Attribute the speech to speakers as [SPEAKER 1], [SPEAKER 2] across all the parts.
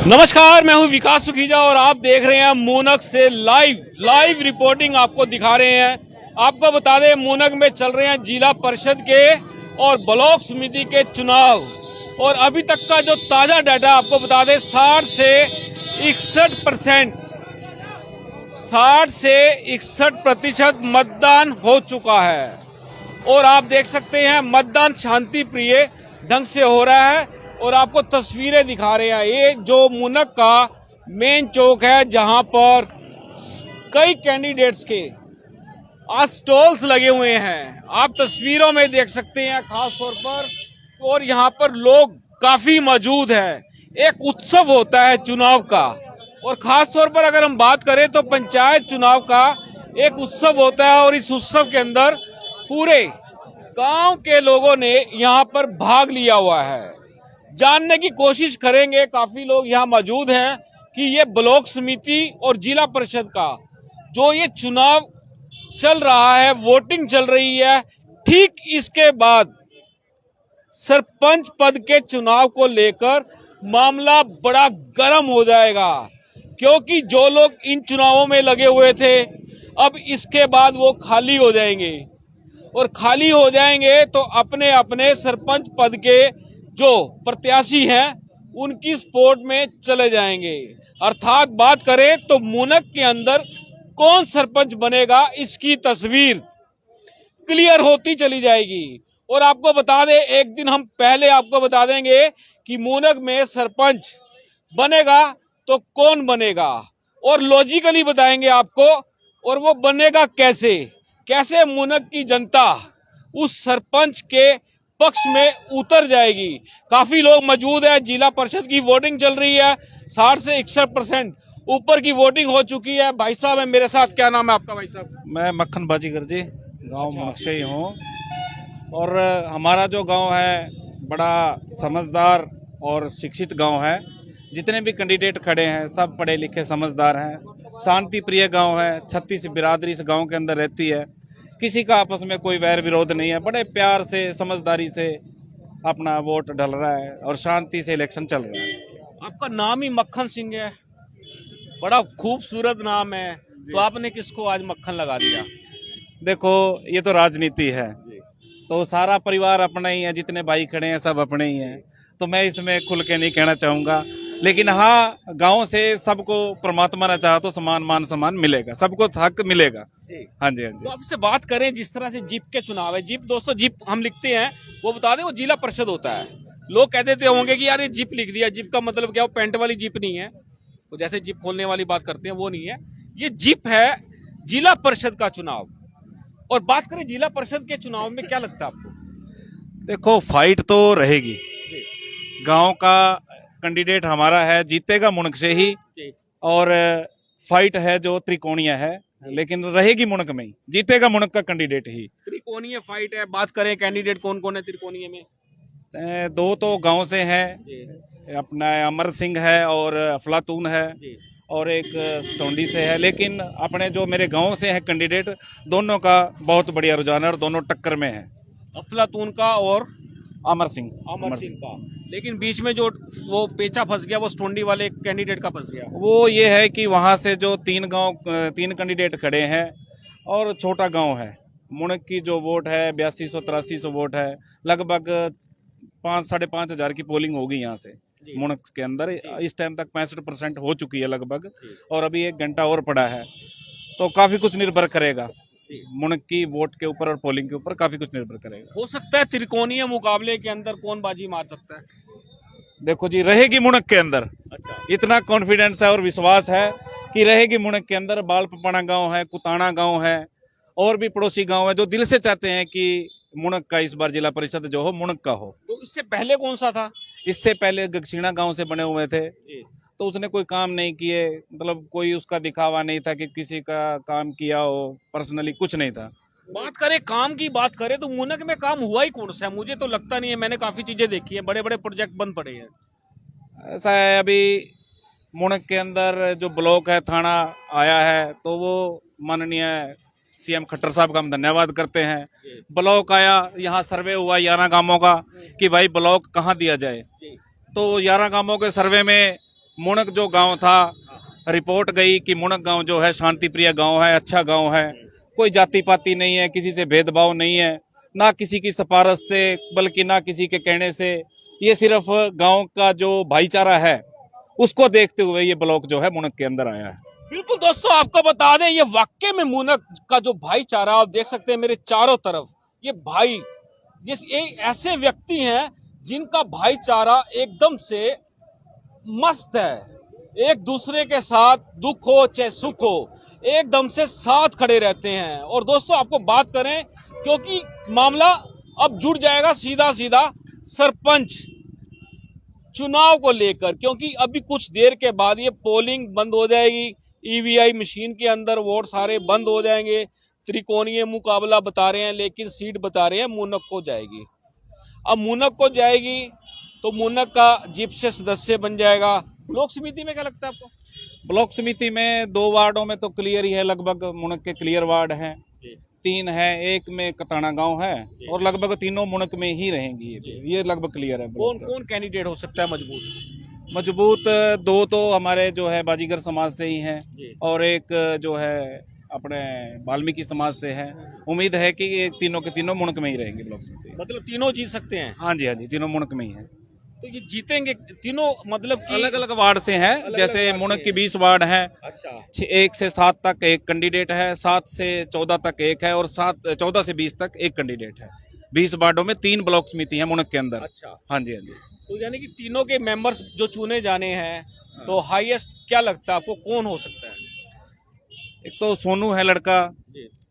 [SPEAKER 1] नमस्कार, मैं हूं विकास सुखीजा और आप देख रहे हैं मूनक से लाइव रिपोर्टिंग आपको दिखा रहे हैं। आपको बता दें, मूनक में चल रहे हैं जिला परिषद के और ब्लॉक समिति के चुनाव और अभी तक का जो ताजा डाटा आपको बता दें 60 से 61% मतदान हो चुका है और आप देख सकते हैं मतदान शांति प्रिय ढंग से हो रहा है। और आपको तस्वीरें दिखा रहे हैं, ये जो मूनक का मेन चौक है जहां पर कई कैंडिडेट्स के आज स्टॉल्स लगे हुए हैं, आप तस्वीरों में देख सकते हैं खास तौर पर। और यहां पर लोग काफी मौजूद हैं। एक उत्सव होता है चुनाव का और खास तौर पर अगर हम बात करें तो पंचायत चुनाव का एक उत्सव होता है और इस उत्सव के अंदर पूरे गांव के लोगों ने यहां पर भाग लिया हुआ है। जानने की कोशिश करेंगे, काफी लोग यहाँ मौजूद हैं कि ये ब्लॉक समिति और जिला परिषद का जो ये चुनाव चल रहा है, वोटिंग चल रही है, ठीक इसके बाद सरपंच पद के चुनाव को लेकर मामला बड़ा गर्म हो जाएगा, क्योंकि जो लोग इन चुनावों में लगे हुए थे अब इसके बाद वो खाली हो जाएंगे और खाली हो जाएंगे तो अपने अपने सरपंच पद के जो प्रत्याशी हैं उनकी सपोर्ट में चले जाएंगे। अर्थात बात करें तो मूनक के अंदर कौन सरपंच बनेगा इसकी तस्वीर क्लियर होती चली जाएगी। और आपको बता दें, एक दिन हम पहले आपको बता देंगे कि मूनक में सरपंच बनेगा तो कौन बनेगा और लॉजिकली बताएंगे आपको, और वो बनेगा कैसे कैसे मूनक की जनता उस सरपंच के पक्ष में उतर जाएगी। काफी लोग मौजूद है, जिला परिषद की वोटिंग चल रही है, 60 से 61% ऊपर की वोटिंग हो चुकी है। भाई साहब है मेरे साथ, क्या नाम है आपका भाई साहब?
[SPEAKER 2] मैं मक्खन बाजीगर जी, गांव मूनक से ही हूँ। और हमारा जो गांव है बड़ा समझदार और शिक्षित गांव है। जितने भी कैंडिडेट खड़े हैं सब पढ़े लिखे समझदार हैं। शांति प्रिय गांव है। 36 बिरादरी इस गांव के अंदर रहती है। किसी का आपस में कोई वैर विरोध नहीं है। बड़े प्यार से समझदारी से अपना वोट डल रहा है और शांति से इलेक्शन चल रहा है।
[SPEAKER 1] आपका नाम ही मक्खन सिंह है, बड़ा खूबसूरत नाम है, तो आपने किसको आज मक्खन लगा दिया?
[SPEAKER 2] देखो, ये तो राजनीति है तो सारा परिवार अपना ही है, जितने भाई खड़े हैं सब अपने ही हैं, तो मैं इसमें खुल के नहीं कहना चाहूंगा। लेकिन हाँ, गांव से सबको परमात्मा ने चाहा तो समान मान सम्मान मिलेगा, सबको हक मिलेगा जी। हाँ जी, हाँ जी।
[SPEAKER 1] तो आपसे बात करें, जिस तरह से जीप के चुनाव है, जीप दोस्तों जीप हम लिखते हैं, वो बता दें वो जिला परिषद होता है। लोग कह देते होंगे कि यार ये जीप लिख दिया, जीप का मतलब क्या? वो पेंट वाली जीप नहीं है, वो जैसे जीप खोलने वाली बात करते हैं वो नहीं है, ये जीप है जिला परिषद का चुनाव। और बात करें जिला परिषद के चुनाव में, क्या लगता है आपको?
[SPEAKER 2] देखो, फाइट तो रहेगी। गांव का कैंडिडेट हमारा है, जीतेगा मुनक से ही। और फाइट है जो त्रिकोणीय है, लेकिन रहेगी मुनक में ही, जीतेगा मुनक का कैंडिडेट ही।
[SPEAKER 1] त्रिकोणीय फाइट है। बात करें कैंडिडेट कौन कौन है त्रिकोणीय में?
[SPEAKER 2] दो तो गांव से हैं, अपना अमर सिंह है और अफलातून है, और एक स्टोंडी से है। लेकिन अपने जो मेरे गांव से है कैंडिडेट, दोनों का बहुत बढ़िया रुझान है और दोनों टक्कर में है।
[SPEAKER 1] अफलातून का और
[SPEAKER 2] अमर सिंह
[SPEAKER 1] का। लेकिन बीच में जो वो पेचा फंस गया, वो स्टोंडी वाले कैंडिडेट का फंस गया।
[SPEAKER 2] वो ये है कि वहां से जो तीन कैंडिडेट खड़े हैं और छोटा गांव है। मुनक की जो वोट है 8200-8300 वोट है। लगभग 5-5.5 हजार की पोलिंग होगी यहाँ से मुनक के अंदर। इस टाइम तक 65% हो चुकी है लगभग, और अभी 1 घंटा और पड़ा है, तो काफी कुछ निर्भर करेगा मुनक की वोट के ऊपर और पोलिंग के ऊपर, काफी कुछ निर्भर करेगा।
[SPEAKER 1] हो सकता है त्रिकोणीय मुकाबले के अंदर कौन बाजी मार सकता है?
[SPEAKER 2] देखो जी, रहेगी मुनक के अंदर।
[SPEAKER 1] अच्छा,
[SPEAKER 2] इतना कॉन्फिडेंस है और विश्वास है कि रहेगी मुनक के अंदर। बालपपाना गांव है, कुताना गांव है, और भी पड़ोसी गांव है जो दिल से चाहते हैं कि मुनक का इस बार जिला परिषद जो हो मुनक का हो।
[SPEAKER 1] तो इससे पहले कौन सा था?
[SPEAKER 2] इससे पहले गगसीना गांव से बने हुए थे, तो उसने कोई काम नहीं किए, मतलब कोई उसका दिखावा नहीं था कि किसी का काम किया हो, पर्सनली कुछ नहीं था।
[SPEAKER 1] बात करें काम की, बात करें तो मूनक में काम हुआ ही कौन सा है? मुझे तो लगता नहीं है, मैंने काफी चीजें देखी है, बड़े बड़े प्रोजेक्ट बंद पड़े हैं।
[SPEAKER 2] ऐसा है, अभी मुनक के अंदर जो ब्लॉक है, थाना आया है, तो वो माननीय सीएम खट्टर साहब का हम धन्यवाद करते हैं। ब्लॉक आया, यहाँ सर्वे हुआ 11 गांवों का कि भाई ब्लॉक कहाँ दिया जाए, तो 11 गांवों के सर्वे में मुनक जो गांव था, रिपोर्ट गई कि मुनक गांव जो है शांति प्रिय गांव है, अच्छा गांव है, कोई जाति पाति नहीं है, किसी से भेदभाव नहीं है, ना किसी की सिफारिश से बल्कि ना किसी के कहने से, ये सिर्फ गांव का जो भाईचारा है उसको देखते हुए ये ब्लॉक जो है मुनक के अंदर आया है।
[SPEAKER 1] बिल्कुल दोस्तों, आपको बता दें ये वाकई में मुनक का जो भाईचारा आप देख सकते हैं मेरे चारों तरफ, ये भाई ये ऐसे व्यक्ति हैं जिनका भाईचारा एकदम से मस्त है, एक दूसरे के साथ दुख हो चाहे सुख हो एकदम से साथ खड़े रहते हैं। और दोस्तों आपको बात करें, क्योंकि मामला अब जुड़ जाएगा सीधा सीधा सरपंच चुनाव को लेकर, क्योंकि अभी कुछ देर के बाद ये पोलिंग बंद हो जाएगी, ईवीआई मशीन के अंदर वोट सारे बंद हो जाएंगे, त्रिकोणीय मुकाबला बता रहे हैं लेकिन सीट बता रहे हैं मुनक को जाएगी। अब मुनक को जाएगी तो मुनक का जिप्से सदस्य बन जाएगा। ब्लॉक समिति में क्या लगता है आपको?
[SPEAKER 2] ब्लॉक समिति में 2 वार्डों में तो क्लियर ही है, लगभग मुनक के क्लियर वार्ड हैं, 3 है, एक में कताना गांव है और लगभग तीनों मुनक में ही रहेंगी, ये लगभग क्लियर है।
[SPEAKER 1] कौन कौन कैंडिडेट हो सकता है मजबूत?
[SPEAKER 2] मजबूत 2 तो हमारे जो है बाजीगर समाज से ही हैं और एक जो है अपने वाल्मीकि समाज से है। उम्मीद है कि ये तीनों के तीनों मुनक में ही रहेंगे ब्लॉक समिति।
[SPEAKER 1] मतलब तीनों जीत सकते हैं?
[SPEAKER 2] हाँ जी, तीनों मुनक में ही है।
[SPEAKER 1] तो ये जीतेंगे तीनों, मतलब कि
[SPEAKER 2] अलग अलग वार्ड से हैं, जैसे मुनक की 20 वार्ड हैं।
[SPEAKER 1] अच्छा,
[SPEAKER 2] 1 से 7 तक एक कैंडिडेट है, 7 से 14 तक एक है और 14 से 20 तक एक कैंडिडेट है। 20 वार्डों में 3 ब्लॉक समिति है मुनक के अंदर।
[SPEAKER 1] अच्छा,
[SPEAKER 2] हाँ जी।
[SPEAKER 1] तो यानी कि तीनों के मेंबर्स जो चुने जाने हैं, तो हाईएस्ट क्या लगता है आपको कौन हो सकता है?
[SPEAKER 2] एक तो सोनू है लड़का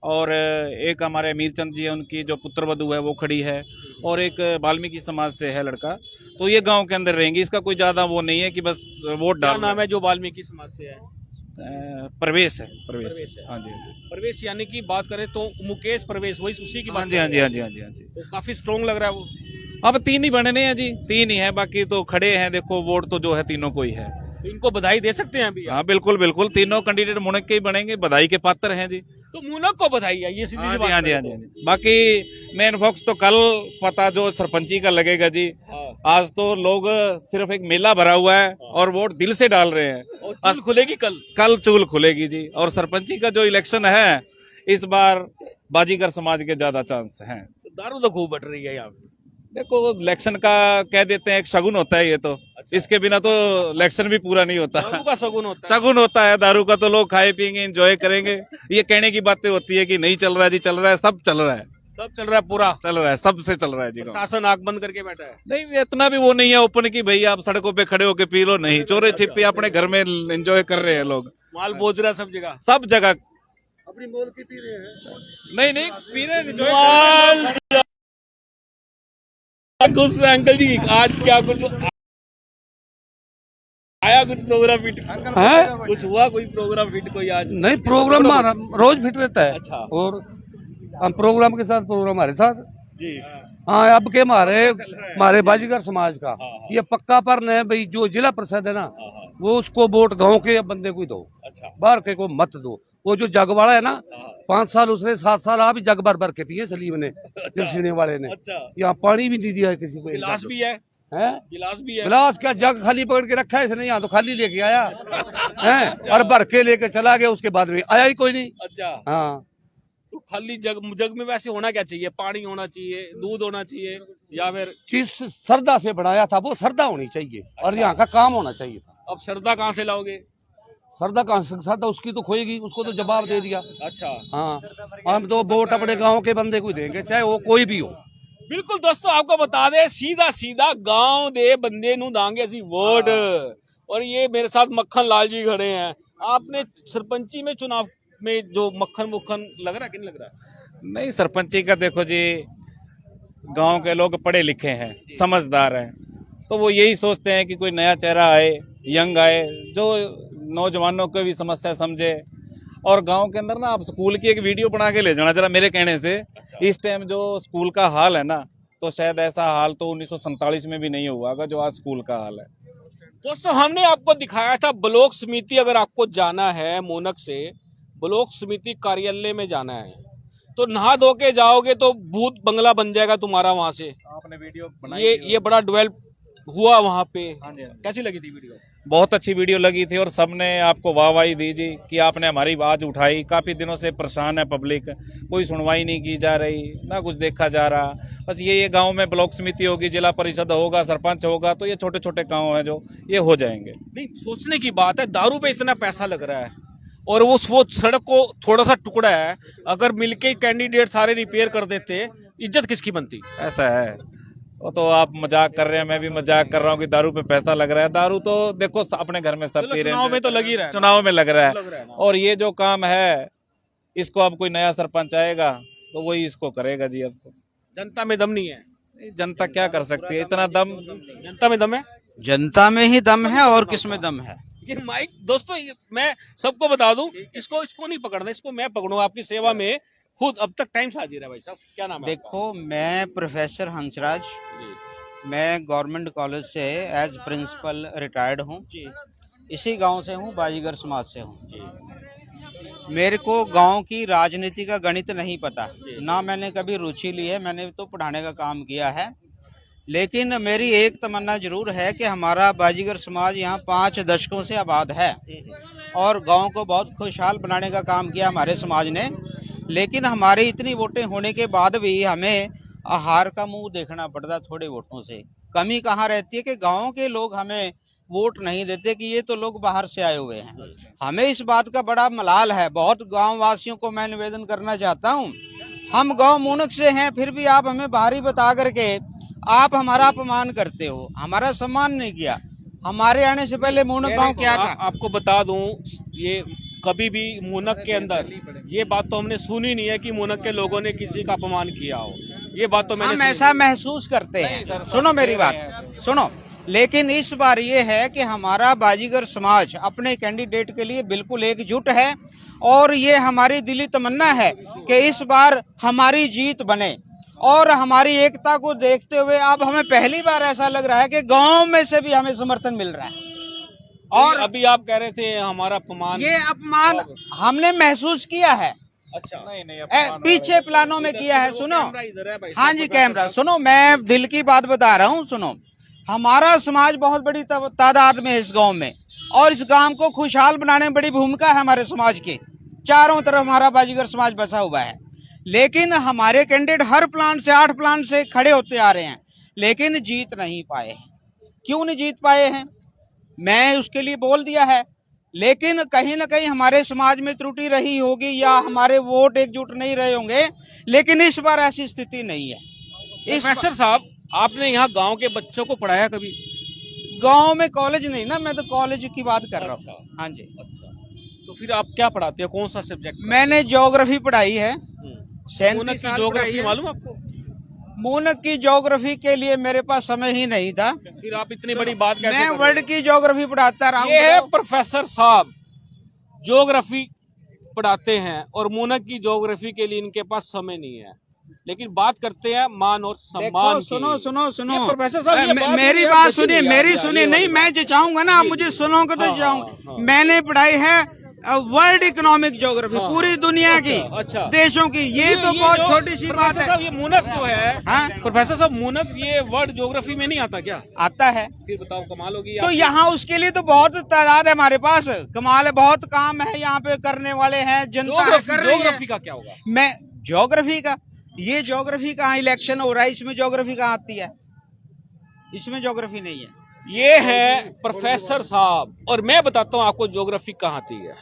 [SPEAKER 2] और एक हमारे मीरचंद जी है, उनकी जो पुत्र वधू है वो खड़ी है और एक वाल्मीकि समाज से है लड़का। तो ये गांव के अंदर रहेंगी, इसका कोई ज्यादा वो नहीं है कि बस वोट
[SPEAKER 1] क्या
[SPEAKER 2] डाल।
[SPEAKER 1] नाम है जो वाल्मीकि समाज से है?
[SPEAKER 2] प्रवेश है।
[SPEAKER 1] हाँ जी। प्रवेश यानी कि बात करें तो मुकेश प्रवेश, वही उसी की बात?
[SPEAKER 2] हाँ जी।
[SPEAKER 1] तो काफी स्ट्रॉन्ग लग रहा है वो।
[SPEAKER 2] अब 3 ही बनने हैं जी, 3 ही है, बाकी तो खड़े हैं। देखो वोट तो जो है तीनों को ही है।
[SPEAKER 1] तो इनको बधाई दे सकते हैं अभी?
[SPEAKER 2] हाँ बिल्कुल, तीनों कैंडिडेट मुनक के ही बनेंगे, बधाई के पात्र हैं जी।
[SPEAKER 1] तो मुनक को बधाई है, ये सीधी सी बात।
[SPEAKER 2] हाँ जी। बाकी मेन फोकस तो कल पता जो सरपंची का लगेगा जी। आज तो लोग सिर्फ एक मेला भरा हुआ है और वोट दिल से डाल रहे हैं।
[SPEAKER 1] और चूल खुलेगी कल
[SPEAKER 2] चूल खुलेगी जी। और सरपंची का जो इलेक्शन है इस बार बाजीगर समाज के ज्यादा चांस हैं।
[SPEAKER 1] दारू तो खूब बट रही है यहाँ पे।
[SPEAKER 2] देखो इलेक्शन का कह देते हैं एक शगुन होता है ये तो। अच्छा। इसके बिना तो इलेक्शन भी पूरा नहीं होता।
[SPEAKER 1] दारू का शगुन होता है?
[SPEAKER 2] शगुन होता है दारू का, तो लोग खाए पिएंगे, एंजॉय करेंगे। ये कहने की बातें होती है कि नहीं चल रहा है जी, चल रहा है, सब चल रहा है।
[SPEAKER 1] सब चल रहा है, पूरा
[SPEAKER 2] चल रहा है, सबसे चल रहा है जी।
[SPEAKER 1] शासन आंख बंद करके बैठा है?
[SPEAKER 2] नहीं, इतना भी वो नहीं है ओपन की भाई आप सड़कों पे खड़े होके पी लो, नहीं। चोरे छिपे अपने घर में एंजॉय कर रहे हैं लोग।
[SPEAKER 1] माल बोझ रहा है सब जगह
[SPEAKER 2] अपनी बोल के पी रहे हैं। नहीं पी रहे
[SPEAKER 1] हैं। कुछ अंकल जी आज क्या कुछ आया, कुछ प्रोग्राम फिट है? कुछ हुआ कोई प्रोग्राम फिट कोई आज?
[SPEAKER 3] नहीं, प्रोग्राम हमारा रोज फिट रहता है।
[SPEAKER 1] अच्छा।
[SPEAKER 3] और हम प्रोग्राम के साथ प्रोग्राम हमारे साथ
[SPEAKER 1] जी।
[SPEAKER 3] हाँ, अब के हमारे बाजीगर समाज का ये पक्का पर है भाई, जो जिला परिषद है ना वो उसको वोट गांव के बंदे को ही दो।
[SPEAKER 1] अच्छा।
[SPEAKER 3] बाहर के को मत दो। वो जो जग वाला है ना, 5 साल उसने 7 साल आप जग भर के पिए सलीम ने, जलसीने वाले ने।
[SPEAKER 1] अच्छा।
[SPEAKER 3] यहाँ पानी भी नहीं दिया है किसी को।
[SPEAKER 1] गिलास भी है? गिलास भी है?
[SPEAKER 3] गिलास क्या, जग खाली पकड़ के रखा है इसने, यहाँ तो खाली लेके आया है और भर के लेके चला गया, उसके बाद में आया ही कोई नहीं।
[SPEAKER 1] अच्छा।
[SPEAKER 3] हाँ,
[SPEAKER 1] तो खाली जग में वैसे होना क्या चाहिए? पानी होना चाहिए, दूध होना चाहिए, या फिर
[SPEAKER 3] चीज श्रद्धा से बनाया था, वो श्रद्धा होनी चाहिए। और यहाँ का काम होना चाहिए था।
[SPEAKER 1] अब श्रद्धा कहाँ से लाओगे?
[SPEAKER 3] श्रद्धा कहाँ से? श्रद्धा उसकी तो खोएगी, उसको तो जवाब दे दिया।
[SPEAKER 1] अच्छा।
[SPEAKER 3] हाँ, हम तो वोट अपने गांव के बंदे को देंगे, चाहे वो कोई भी हो।
[SPEAKER 1] बिल्कुल दोस्तों, आपको बता दे सीधा गांव दे बंदे नू दांगे असी वोट। और ये मेरे साथ मक्खन लाल जी खड़े हैं। आपने सरपंची में चुनाव में जो मक्खन लग रहा है कि नहीं लग रहा है?
[SPEAKER 2] नहीं, सरपंची का देखो जी, गांव के लोग पढ़े लिखे हैं, समझदार हैं, तो वो यही सोचते हैं कि कोई नया चेहरा आए, यंग आए, जो नौजवानों को भी समस्या समझे। और गांव के अंदर ना आप स्कूल की एक वीडियो बना के ले जाना जरा मेरे कहने से। इस टाइम जो स्कूल का हाल है ना, तो शायद ऐसा हाल तो 1947 में भी नहीं हुआ जो आज स्कूल का हाल है।
[SPEAKER 1] दोस्तों, हमने आपको दिखाया था ब्लॉक समिति, अगर आपको जाना है मुनक से ब्लॉक समिति कार्यालय में जाना है तो नहा धो के जाओगे तो भूत बंगला बन जाएगा तुम्हारा वहां से।
[SPEAKER 2] आपने वीडियो बनाई?
[SPEAKER 1] ये बड़ा डेवलप हुआ वहां पे,
[SPEAKER 2] हाँ जी।
[SPEAKER 1] कैसी लगी थी वीडियो?
[SPEAKER 2] बहुत अच्छी वीडियो लगी थी और सबने आपको वाहवाही दी जी कि आपने हमारी आवाज उठाई। काफी दिनों से परेशान है पब्लिक, कोई सुनवाई नहीं की जा रही, ना कुछ देखा जा रहा। बस ये गांव में ब्लॉक समिति होगी, जिला परिषद होगा, सरपंच होगा, तो ये छोटे छोटे गांव हैं जो ये हो जाएंगे।
[SPEAKER 1] नहीं, सोचने की बात है, दारू पे इतना पैसा लग रहा है और वो सड़क को थोड़ा सा टुकड़ा है, अगर मिलके कैंडिडेट सारे रिपेयर कर देते, इज्जत किसकी बनती?
[SPEAKER 2] ऐसा है, वो तो आप मजाक कर रहे हैं, मैं भी मजाक कर रहा हूँ कि दारू पे पैसा लग रहा है। दारू तो देखो अपने घर में सब पी रहे हैं,
[SPEAKER 1] चुनाव में तो लग ही रहा है,
[SPEAKER 2] चुनाव में लग रहा
[SPEAKER 1] लग रहा
[SPEAKER 2] है।
[SPEAKER 1] है ना।
[SPEAKER 2] और ये जो काम है, इसको अब कोई नया सरपंच आएगा तो वही इसको करेगा जी। अब तो
[SPEAKER 1] जनता में दम नहीं है,
[SPEAKER 2] जनता क्या कर सकती है, इतना दम
[SPEAKER 1] जनता में दम है।
[SPEAKER 4] जनता में ही दम है और किस में दम है।
[SPEAKER 1] ये माइक दोस्तों, मैं सबको बता दूं, इसको नहीं पकड़ना, इसको मैं पकड़ूंगा आपकी सेवा में खुद। अब तक टाइम हाजिर है भाई साहब, क्या नाम है
[SPEAKER 4] देखो, मैं प्रोफेसर हंसराज,
[SPEAKER 1] आपका?
[SPEAKER 4] मैं गवर्नमेंट कॉलेज से एज प्रिंसिपल रिटायर्ड हूँ।
[SPEAKER 1] जी
[SPEAKER 4] इसी गांव से हूँ, बाजीगर समाज से हूँ।
[SPEAKER 1] जी
[SPEAKER 4] मेरे को गांव की राजनीति का गणित नहीं पता,
[SPEAKER 1] जी।
[SPEAKER 4] ना मैंने कभी रुचि ली है, मैंने तो पढ़ाने का काम किया है। लेकिन मेरी एक तमन्ना जरूर है कि हमारा बाजीगर समाज यहाँ 5 दशकों से आबाद है और गांव को बहुत खुशहाल बनाने का काम किया हमारे समाज ने। लेकिन हमारी इतनी वोटें होने के बाद भी हमें हार का मुंह देखना पड़ता, थोड़े वोटों से। कमी कहाँ रहती है कि गांव के लोग हमें वोट नहीं देते, कि ये तो लोग बाहर से आए हुए हैं। हमें इस बात का बड़ा मलाल है। बहुत गांव वासियों को मैं निवेदन करना चाहता हूं, हम गांव मूनक से हैं, फिर भी आप हमें बाहरी बता करके आप हमारा अपमान करते हो, हमारा सम्मान नहीं किया। हमारे आने से पहले मूनक गांव क्या था?
[SPEAKER 1] आपको बता दूं, ये कभी भी मूनक के अंदर ये बात तो हमने सुनी नहीं है कि मूनक के लोगों ने किसी का अपमान किया हो। ये बात तो मैंने
[SPEAKER 4] हम
[SPEAKER 1] सुनी
[SPEAKER 4] ऐसा महसूस करते हैं। सुनो मेरी बात, सुनो। लेकिन इस बार ये है कि हमारा बाजीगर समाज अपने कैंडिडेट के लिए बिल्कुल एकजुट है और ये हमारी दिली तमन्ना है कि इस बार हमारी जीत बने। और हमारी एकता को देखते हुए अब हमें पहली बार ऐसा लग रहा है कि गांव में से भी हमें समर्थन मिल रहा है।
[SPEAKER 1] और अभी आप कह रहे थे हमारा अपमान,
[SPEAKER 4] ये अपमान हमने महसूस किया है।
[SPEAKER 1] अच्छा
[SPEAKER 2] नहीं
[SPEAKER 4] पीछे प्लानों में किया है। सुनो,
[SPEAKER 1] कैमरा इधर है भाई
[SPEAKER 4] हाँ
[SPEAKER 1] साहब,
[SPEAKER 4] जी कैमरा, सुनो, मैं दिल की बात बता रहा हूँ। सुनो, हमारा समाज बहुत बड़ी तादाद में है इस गांव में और इस गांव को खुशहाल बनाने में बड़ी भूमिका है हमारे समाज की। चारों तरफ हमारा बाजीगर समाज बसा हुआ है। लेकिन हमारे कैंडिडेट हर प्लांट से 8 प्लांट से खड़े होते आ रहे हैं, लेकिन जीत नहीं पाए हैं। क्यों नहीं जीत पाए हैं, मैं उसके लिए बोल दिया है। लेकिन कहीं ना कहीं हमारे समाज में त्रुटि रही होगी या हमारे वोट एकजुट नहीं रहे होंगे, लेकिन इस बार ऐसी स्थिति नहीं है।
[SPEAKER 1] प्रोफेसर साहब, आपने यहाँ गांव के बच्चों को पढ़ाया कभी?
[SPEAKER 4] गांव में कॉलेज नहीं ना, मैं तो कॉलेज की बात कर रहा हूँ।
[SPEAKER 1] अच्छा।
[SPEAKER 4] हाँ जी।
[SPEAKER 1] अच्छा, तो फिर आप क्या पढ़ाते हो, कौन सा सब्जेक्ट?
[SPEAKER 4] मैंने ज्योग्राफी पढ़ाई है। 37 साल
[SPEAKER 1] ज्योग्राफी
[SPEAKER 4] पढ़ाई है।
[SPEAKER 1] मालूम आपको?
[SPEAKER 4] मूनक की ज्योग्राफी के लिए मेरे पास समय ही नहीं था।
[SPEAKER 1] फिर आप इतनी बड़ी बात कैसे
[SPEAKER 4] मैं
[SPEAKER 1] कर रहे
[SPEAKER 4] वर्ल्ड
[SPEAKER 1] हो?
[SPEAKER 4] की ज्योग्राफी पढ़ाता रहा
[SPEAKER 1] ये है
[SPEAKER 4] हूँ।
[SPEAKER 1] प्रोफेसर साहब, ज्योग्राफी पढ़ाते हैं और मूनक की ज्योग्राफी के लिए इनके पास समय नहीं है। लेकिन बात करते हैं मान और सम्मान की।
[SPEAKER 4] सुनो सुनो सुनो,
[SPEAKER 1] ये प्रोफेसर साहब, ये बात
[SPEAKER 4] मेरी
[SPEAKER 1] मुझे
[SPEAKER 4] बात
[SPEAKER 1] जची
[SPEAKER 4] सुनिए,
[SPEAKER 1] नहीं
[SPEAKER 4] मेरी
[SPEAKER 1] यार,
[SPEAKER 4] सुनिए।
[SPEAKER 1] ये
[SPEAKER 4] नहीं,
[SPEAKER 1] वाली
[SPEAKER 4] मैं जो चाहूंगा ना, आप
[SPEAKER 1] जी,
[SPEAKER 4] मुझे
[SPEAKER 1] जी।
[SPEAKER 4] सुनोगे तो
[SPEAKER 1] हाँ,
[SPEAKER 4] चाहूंगा।
[SPEAKER 1] हाँ।
[SPEAKER 4] मैंने पढ़ाई है वर्ल्ड इकोनॉमिक ज्योग्राफी,
[SPEAKER 1] हाँ,
[SPEAKER 4] पूरी दुनिया की,
[SPEAKER 1] अच्छा।
[SPEAKER 4] देशों की। ये तो बहुत
[SPEAKER 1] जो
[SPEAKER 4] छोटी सी बात
[SPEAKER 1] प्रोफेसर
[SPEAKER 4] है।
[SPEAKER 1] साहब, ये मूनक जो है,
[SPEAKER 4] हाँ?
[SPEAKER 1] प्रोफेसर साहब, मूनक ये वर्ल्ड ज्योग्राफी में नहीं आता क्या?
[SPEAKER 4] आता है
[SPEAKER 1] फिर बताओ, कमाल होगी।
[SPEAKER 4] तो यहाँ उसके लिए तो बहुत तादाद है हमारे पास। कमाल है, बहुत काम है यहाँ पे करने वाले हैं, जनता है, कर रही है।
[SPEAKER 1] ज्योग्राफी का क्या होगा?
[SPEAKER 4] मैं ज्योग्राफी का, ये ज्योग्राफी कहाँ इलेक्शन हो रहा है, इसमें ज्योग्राफी कहाँ आती है? इसमें ज्योग्राफी नहीं है।
[SPEAKER 1] ये है प्रोफेसर साहब, और मैं बताता हूँ आपको ज्योग्राफी कहाँ आती है।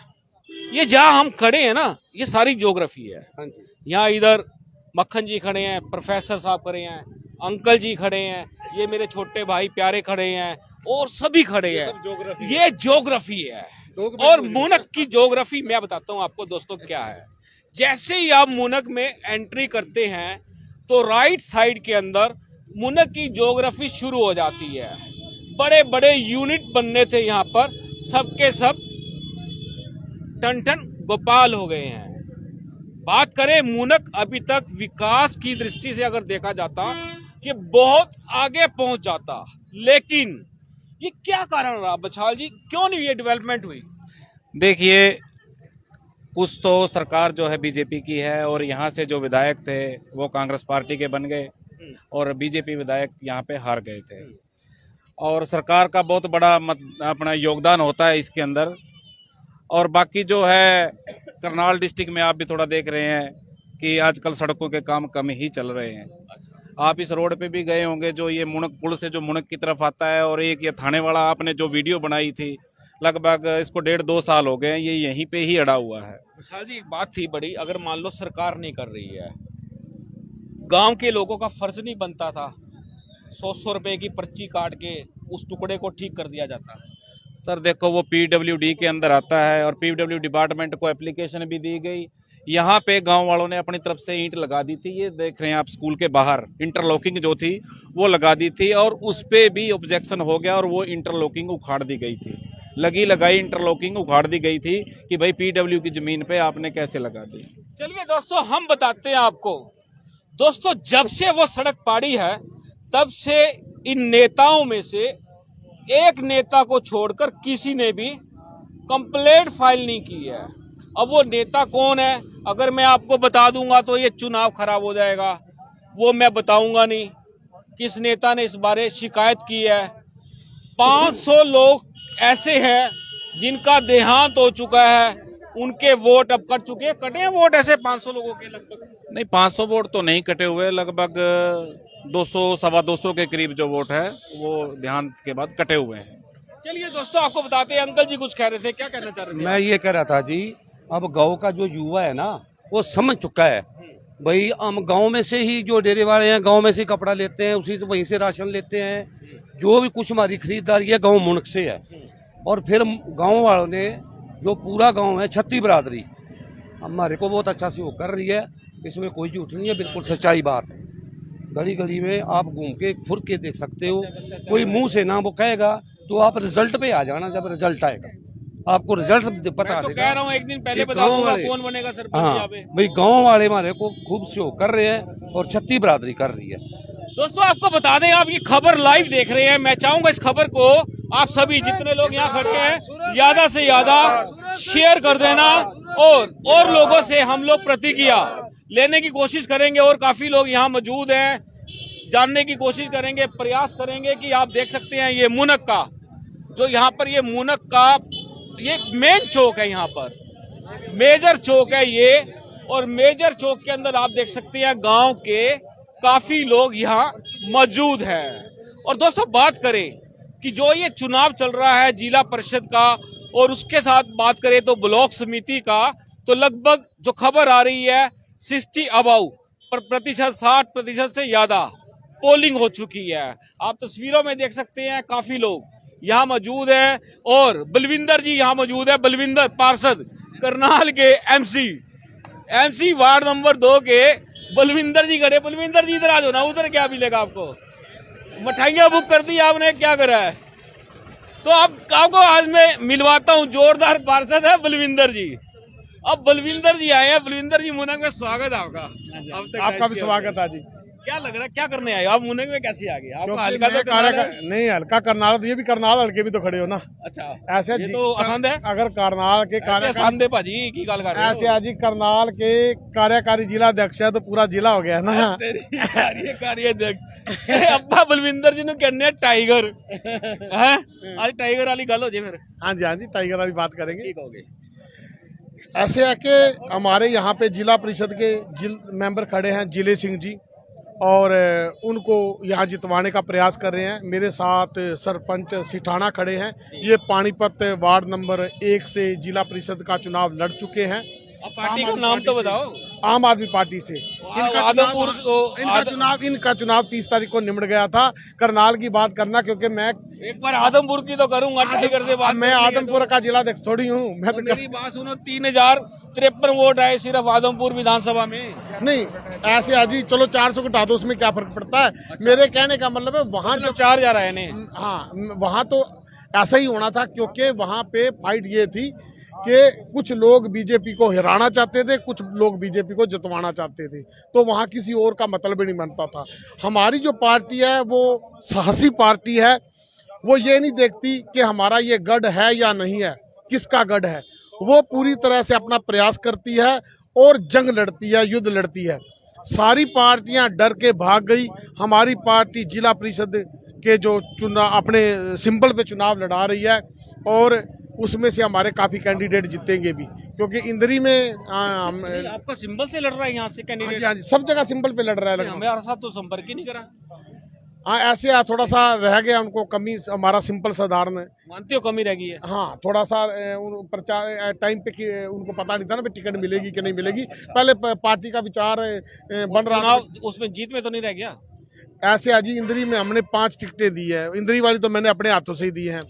[SPEAKER 1] ये जहाँ हम खड़े हैं ना, ये सारी ज्योग्राफी है। यहाँ इधर मक्खन जी खड़े हैं, प्रोफेसर साहब खड़े हैं, अंकल जी खड़े हैं, ये मेरे छोटे भाई प्यारे खड़े हैं और सभी खड़े हैं। ये ज्योग्राफी है। और मूनक की ज्योग्राफी मैं बताता हूँ आपको दोस्तों क्या है। जैसे ही आप मूनक में एंट्री करते हैं तो राइट साइड के अंदर मूनक की ज्योग्राफी शुरू हो जाती है। बड़े बड़े यूनिट बनने थे यहाँ पर, सबके सब टन गोपाल हो गए हैं। बात करें मूनक, अभी तक विकास की दृष्टि से अगर देखा जाता, ये बहुत आगे पहुंच जाता। लेकिन ये क्या कारण रहा बछाल जी, क्यों नहीं ये डेवलपमेंट हुई?
[SPEAKER 2] देखिए, कुछ तो सरकार जो है बीजेपी की है और यहाँ से जो विधायक थे वो कांग्रेस पार्टी के बन गए और बीजेपी विधायक यहाँ पे हार गए थे। और सरकार का बहुत बड़ा अपना योगदान होता है इसके अंदर। और बाकी जो है करनाल डिस्ट्रिक्ट में आप भी थोड़ा देख रहे हैं कि आजकल सड़कों के काम कम ही चल रहे हैं। आप इस रोड पे भी गए होंगे जो ये मुनक पुल से जो मुनक की तरफ आता है, और एक ये थाने वाला आपने जो वीडियो बनाई थी, लगभग इसको 1.5-2 साल हो गए, ये यहीं पे ही अड़ा हुआ है।
[SPEAKER 1] विशाल जी, एक बात थी बड़ी, अगर मान लो सरकार नहीं कर रही है, गांव के लोगों का फर्ज नहीं बनता था 100 रुपए की पर्ची काट के उस टुकड़े को ठीक कर दिया जाता?
[SPEAKER 2] सर देखो, वो पीडब्ल्यूडी के अंदर आता है और पीडब्ल्यू डिपार्टमेंट को एप्लीकेशन भी दी गई। यहाँ पे गांव वालों ने अपनी तरफ से ईंट लगा दी थी, ये देख रहे हैं आप, स्कूल के बाहर इंटरलॉकिंग जो थी वो लगा दी थी, और उस पे भी ऑब्जेक्शन हो गया और वो इंटरलॉकिंग उखाड़ दी गई थी। लगी लगाई इंटरलॉकिंग उखाड़ दी गई थी कि भाई पीडब्ल्यू की जमीन पे आपने कैसे लगा दी।
[SPEAKER 1] चलिए दोस्तों, हम बताते हैं आपको। दोस्तों, जब से वो सड़क पाड़ी है तब से इन नेताओं में से एक नेता को छोड़कर किसी ने भी कंप्लेंट फाइल नहीं की है। अब वो नेता कौन है अगर मैं आपको बता दूंगा तो ये चुनाव खराब हो जाएगा, वो मैं बताऊंगा नहीं। किस नेता ने इस बारे शिकायत की है? 500 लोग ऐसे हैं जिनका देहांत हो चुका है, उनके वोट अब कट चुके हैं। कटे हैं वोट ऐसे 500 लोगों के लगभग?
[SPEAKER 2] नहीं, 500 वोट तो नहीं कटे हुए, लगभग 200-225 के करीब जो वोट है वो देहांत के बाद कटे हुए हैं।
[SPEAKER 1] चलिए दोस्तों, आपको बताते हैं, अंकल जी कुछ कह रहे थे, क्या कहना चाह रहे थे?
[SPEAKER 3] मैं ये कह रहा था जी, अब गांव का जो युवा है ना वो समझ चुका है भाई, हम गांव में से ही जो डेरे वाले हैं गांव में से कपड़ा लेते हैं, उसी से वहीं से राशन लेते हैं, जो भी कुछ हमारी खरीदारी है गांव मुनक से है। और फिर गांव वालों ने जो पूरा गांव है, छत्ती बरादरी हमारे को बहुत अच्छा सहयोग कर रही है, इसमें कोई झूठ नहीं है, बिल्कुल सच्चाई बात है। गली गली में आप घूम के फुर के देख सकते हो, कोई मुंह से ना वो कहेगा तो आप रिजल्ट पे आ जाना, जब रिजल्ट आएगा आपको रिजल्ट पता
[SPEAKER 1] मैं तो
[SPEAKER 3] चलेगा।
[SPEAKER 1] कह रहा हूँ एक दिन पहले बता दूंगा कौन बनेगा सरपंच यहाँ
[SPEAKER 3] हाँ
[SPEAKER 1] पे।
[SPEAKER 3] भाई, गांव वाले हमारे को खूब सहयोग कर रहे हैं और छत्ती बरादरी कर रही है।
[SPEAKER 1] दोस्तों, आपको बता दें, आप ये खबर लाइव देख रहे हैं। मैं चाहूंगा इस खबर को आप सभी जितने लोग यहाँ खड़े हैं ज्यादा से ज्यादा शेयर कर देना, और लोगों से हम लोग प्रतिक्रिया लेने की कोशिश करेंगे। और काफी लोग यहाँ मौजूद हैं, जानने की कोशिश करेंगे, प्रयास करेंगे कि आप देख सकते हैं ये मुनक का, जो यहाँ पर ये मुनक का ये मेन चौक है, यहाँ पर मेजर चौक है ये, और मेजर चौक के अंदर आप देख सकते हैं गांव के काफी लोग यहाँ मौजूद हैं। और दोस्तों, बात करें कि जो ये चुनाव चल रहा है जिला परिषद का, और उसके साथ बात करें तो ब्लॉक समिति का, तो लगभग जो खबर आ रही है 60 अबाउ प्रतिशत, 60% से ज्यादा पोलिंग हो चुकी है। आप तस्वीरों में देख सकते हैं काफी लोग यहाँ मौजूद है, और बलविंदर जी यहाँ मौजूद है, बलविंदर पार्षद करनाल के एमसी वार्ड नंबर 2 के बलविंदर जी खड़े। बलविंदर जी इधर आ जाओ ना, उधर क्या मिलेगा आपको? मिठाइयाँ बुक कर दी आपने, क्या करा है? तो आपको आज मैं मिलवाता हूँ, जोरदार पार्षद है बलविंदर जी। अब बलविंदर जी आए हैं, बलविंदर जी मुनक में स्वागत है आपका। अब तक
[SPEAKER 5] आपका भी स्वागत है जी।
[SPEAKER 1] क्या लग रहा है, क्या करने आए हो आप मुनक में? कैसे आ गए आपका?
[SPEAKER 5] क्योंकि
[SPEAKER 1] हल्का
[SPEAKER 5] मैं
[SPEAKER 1] तो करनाल है।
[SPEAKER 5] नहीं, हल्का करनाल, ये भी करनाल हल्के भी तो खड़े हो ना।
[SPEAKER 1] अच्छा,
[SPEAKER 5] ऐसे
[SPEAKER 1] ये तो आसान है।
[SPEAKER 5] अगर करनाल के
[SPEAKER 1] आसान दे भाजी की गल कर रहे हो।
[SPEAKER 5] ऐसे आज करनाल के कार्यकारी जिला अध्यक्ष है तो पूरा जिला हो गया ना।
[SPEAKER 1] तेरी कार्याध्यक्ष अब्बा बलविंदर जी ने कहने टाइगर हैं, आज टाइगर वाली गल हो जाए फिर।
[SPEAKER 5] हाँ जी, टाइगर वाली बात करेंगे।
[SPEAKER 1] ठीक हो गए।
[SPEAKER 5] ऐसे है कि हमारे यहाँ पे जिला परिषद के मेंबर खड़े हैं जिले सिंह जी, और उनको यहाँ जितवाने का प्रयास कर रहे हैं। मेरे साथ सरपंच सिठाना खड़े हैं, ये पानीपत वार्ड नंबर 1 से जिला परिषद का चुनाव लड़ चुके हैं।
[SPEAKER 1] अब पार्टी का नाम तो बताओ।
[SPEAKER 5] आम आदमी पार्टी से। इनका चुनाव 30 तारीख को निमट गया था। करनाल की बात करना, क्योंकि मैं
[SPEAKER 1] एक बार आदमपुर की तो करूंगा, टाइगर से बात।
[SPEAKER 5] मैं आदमपुर का जिला अध्यक्ष थोड़ी हूँ। मैं तो
[SPEAKER 1] मेरी बात सुनो, 3053 वोट आए सिर्फ आदमपुर विधानसभा में।
[SPEAKER 5] नहीं, ऐसे आज ही चलो 400 घटा दो, उसमें क्या फर्क पड़ता है? अच्छा। मेरे कहने का मतलब है वहाँ जो
[SPEAKER 1] 4000 आए ने,
[SPEAKER 5] हाँ, वहाँ तो ऐसा ही होना था, क्योंकि वहाँ पे फाइट ये थी कि कुछ लोग बीजेपी को हिराना चाहते थे, कुछ लोग बीजेपी को जितवाना चाहते थे, तो वहाँ किसी और का मतलब ही नहीं बनता था। हमारी जो पार्टी है वो साहसी पार्टी है, वो ये नहीं देखती कि हमारा ये गढ़ है या नहीं है, किसका गढ़ है। वो पूरी तरह से अपना प्रयास करती है और जंग लड़ती है, युद्ध लड़ती है। सारी पार्टियां डर के भाग गई। हमारी पार्टी जिला परिषद के जो चुनाव अपने सिंबल पे चुनाव लड़ा रही है, और उसमें से हमारे काफ़ी कैंडिडेट जीतेंगे भी, क्योंकि इंदरी में हम
[SPEAKER 1] आपका सिंबल से लड़ रहा है यहाँ से कैंडिडेट?
[SPEAKER 5] हाँ जी, सब जगह सिंबल पे लड़ रहा है लगभग।
[SPEAKER 1] हमारे साथ तो संपर्क ही नहीं करा।
[SPEAKER 5] हाँ, ऐसे थोड़ा सा रह गया उनको कमी, हमारा सिंपल साधारण है।
[SPEAKER 1] मानते हो कमी रह गई है?
[SPEAKER 5] हाँ, थोड़ा सा प्रचार टाइम पे उनको पता नहीं था ना भी टिकट मिलेगी कि नहीं मिलेगी। पहले पार्टी का विचार बन रहा था,
[SPEAKER 1] उसमें जीत में तो नहीं रह गया?
[SPEAKER 5] ऐसे आज ही इंदरी में हमने 5 टिकटें दी है, इंदरी वाली तो मैंने अपने हाथों से ही दी हैं,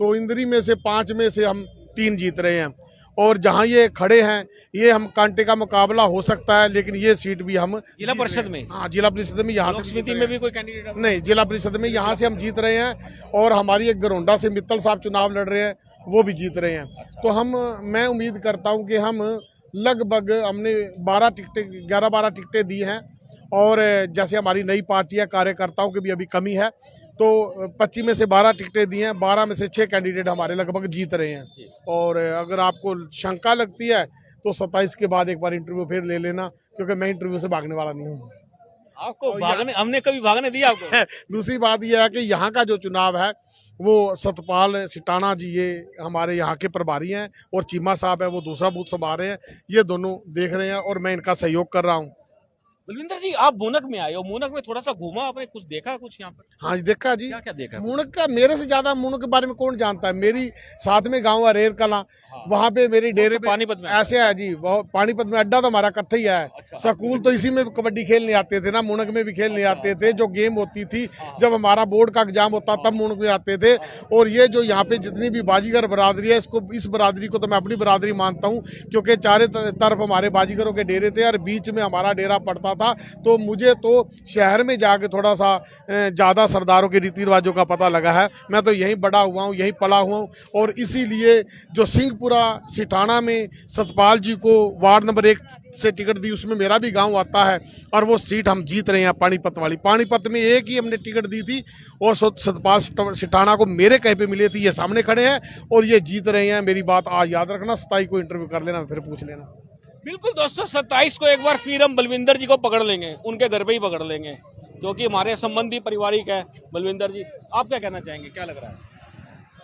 [SPEAKER 5] तो इंदरी में से 5 में से हम 3 जीत रहे हैं, और जहां ये खड़े हैं ये हम कांटे का मुकाबला हो सकता है, लेकिन ये सीट भी हम
[SPEAKER 1] जिला परिषद में?
[SPEAKER 5] हाँ, जिला परिषद में यहाँ से
[SPEAKER 1] समिति में भी कोई कैंडिडेट
[SPEAKER 5] नहीं, जिला परिषद में यहाँ से हम जीत रहे हैं, और हमारी एक गरोंडा से मित्तल साहब चुनाव लड़ रहे हैं, वो भी जीत रहे हैं। तो मैं उम्मीद करता हूँ कि हम लगभग हमने 11-12 टिकटें दी हैं, और जैसे हमारी नई पार्टी है, कार्यकर्ताओं की भी अभी कमी है, तो 25 में से 12 टिकटें दी हैं, 12 में से 6 कैंडिडेट हमारे लगभग जीत रहे हैं। और अगर आपको शंका लगती है तो 27 के बाद एक बार इंटरव्यू फिर ले लेना, क्योंकि मैं इंटरव्यू से भागने वाला नहीं हूँ।
[SPEAKER 1] आपको भागने, हमने कभी भागने दिया आपको?
[SPEAKER 5] दूसरी बात यह है कि यहाँ का जो चुनाव है वो सतपाल सिटाना जी ये हमारे यहाँ के प्रभारी हैं, और चीमा साहब है वो दूसरा बूथ संभाल रहे हैं, ये दोनों देख रहे हैं और मैं इनका सहयोग कर रहा हूँ।
[SPEAKER 1] बलविंदर जी, आप मूनक में आए हो, मूनक में थोड़ा सा घूमा आपने, कुछ देखा कुछ यहाँ पर?
[SPEAKER 5] हाँ जी, देखा जी।
[SPEAKER 1] क्या क्या देखा?
[SPEAKER 5] मूनक का मेरे से ज्यादा मूनक के बारे में कौन जानता है। मेरी साथ में गांव अरेर कला, वहाँ पे मेरी डेरे पे
[SPEAKER 1] पानीपत में
[SPEAKER 5] ऐसे है जी, पानीपत में अड्डा तो हमारा इकट्ठा ही है। स्कूल तो इसी में कबड्डी खेलने आते थे ना, मूनक में भी खेलने आते थे। जो गेम होती थी, जब हमारा बोर्ड का एग्जाम होता तब मूनक में आते थे। और ये जो यहाँ पे जितनी भी बाजीगर बरादरी है, इस बरादरी को तो मैं अपनी बरादरी मानता हूँ, क्योंकि चारों तरफ हमारे बाजीगरों के डेरे थे और बीच में हमारा डेरा पड़ता था। तो मुझे तो शहर में जाके थोड़ा सा ज्यादा सरदारों के रीति रिवाजों का पता लगा है। मैं तो यहीं बड़ा हुआ हूँ, यहीं पला हुआ हूँ, और इसीलिए जो सिंहपुरा सिटाना में सतपाल जी को वार्ड नंबर 1 से टिकट दी, उसमें मेरा भी गांव आता है, और वो सीट हम जीत रहे हैं पानीपत वाली। पानीपत में एक ही हमने टिकट दी थी, और सतपाल सिटाना को मेरे कहीं पे मिले थी, ये सामने खड़े हैं और ये जीत रहे हैं। मेरी बात आज याद रखना, 27 को इंटरव्यू कर लेना, फिर पूछ लेना।
[SPEAKER 1] बिल्कुल दोस्तों, 27 को एक बार फिर हम बलविंदर जी को पकड़ लेंगे, उनके घर पे ही पकड़ लेंगे, जो कि हमारे संबंधी पारिवारिक है। बलविंदर जी, आप क्या कहना चाहेंगे, क्या लग रहा है?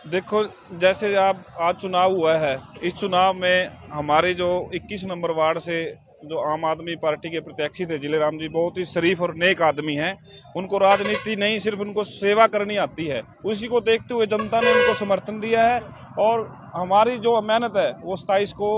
[SPEAKER 2] देखो, जैसे आप आज चुनाव हुआ है, इस चुनाव में हमारे जो 21 नंबर वार्ड से जो आम आदमी पार्टी के प्रत्याशी थे जिले राम जी, बहुत ही शरीफ और नेक आदमी हैं। उनको राजनीति नहीं, सिर्फ उनको सेवा करनी आती है। उसी को देखते हुए जनता ने उनको समर्थन दिया है, और हमारी जो मेहनत है वो 27 को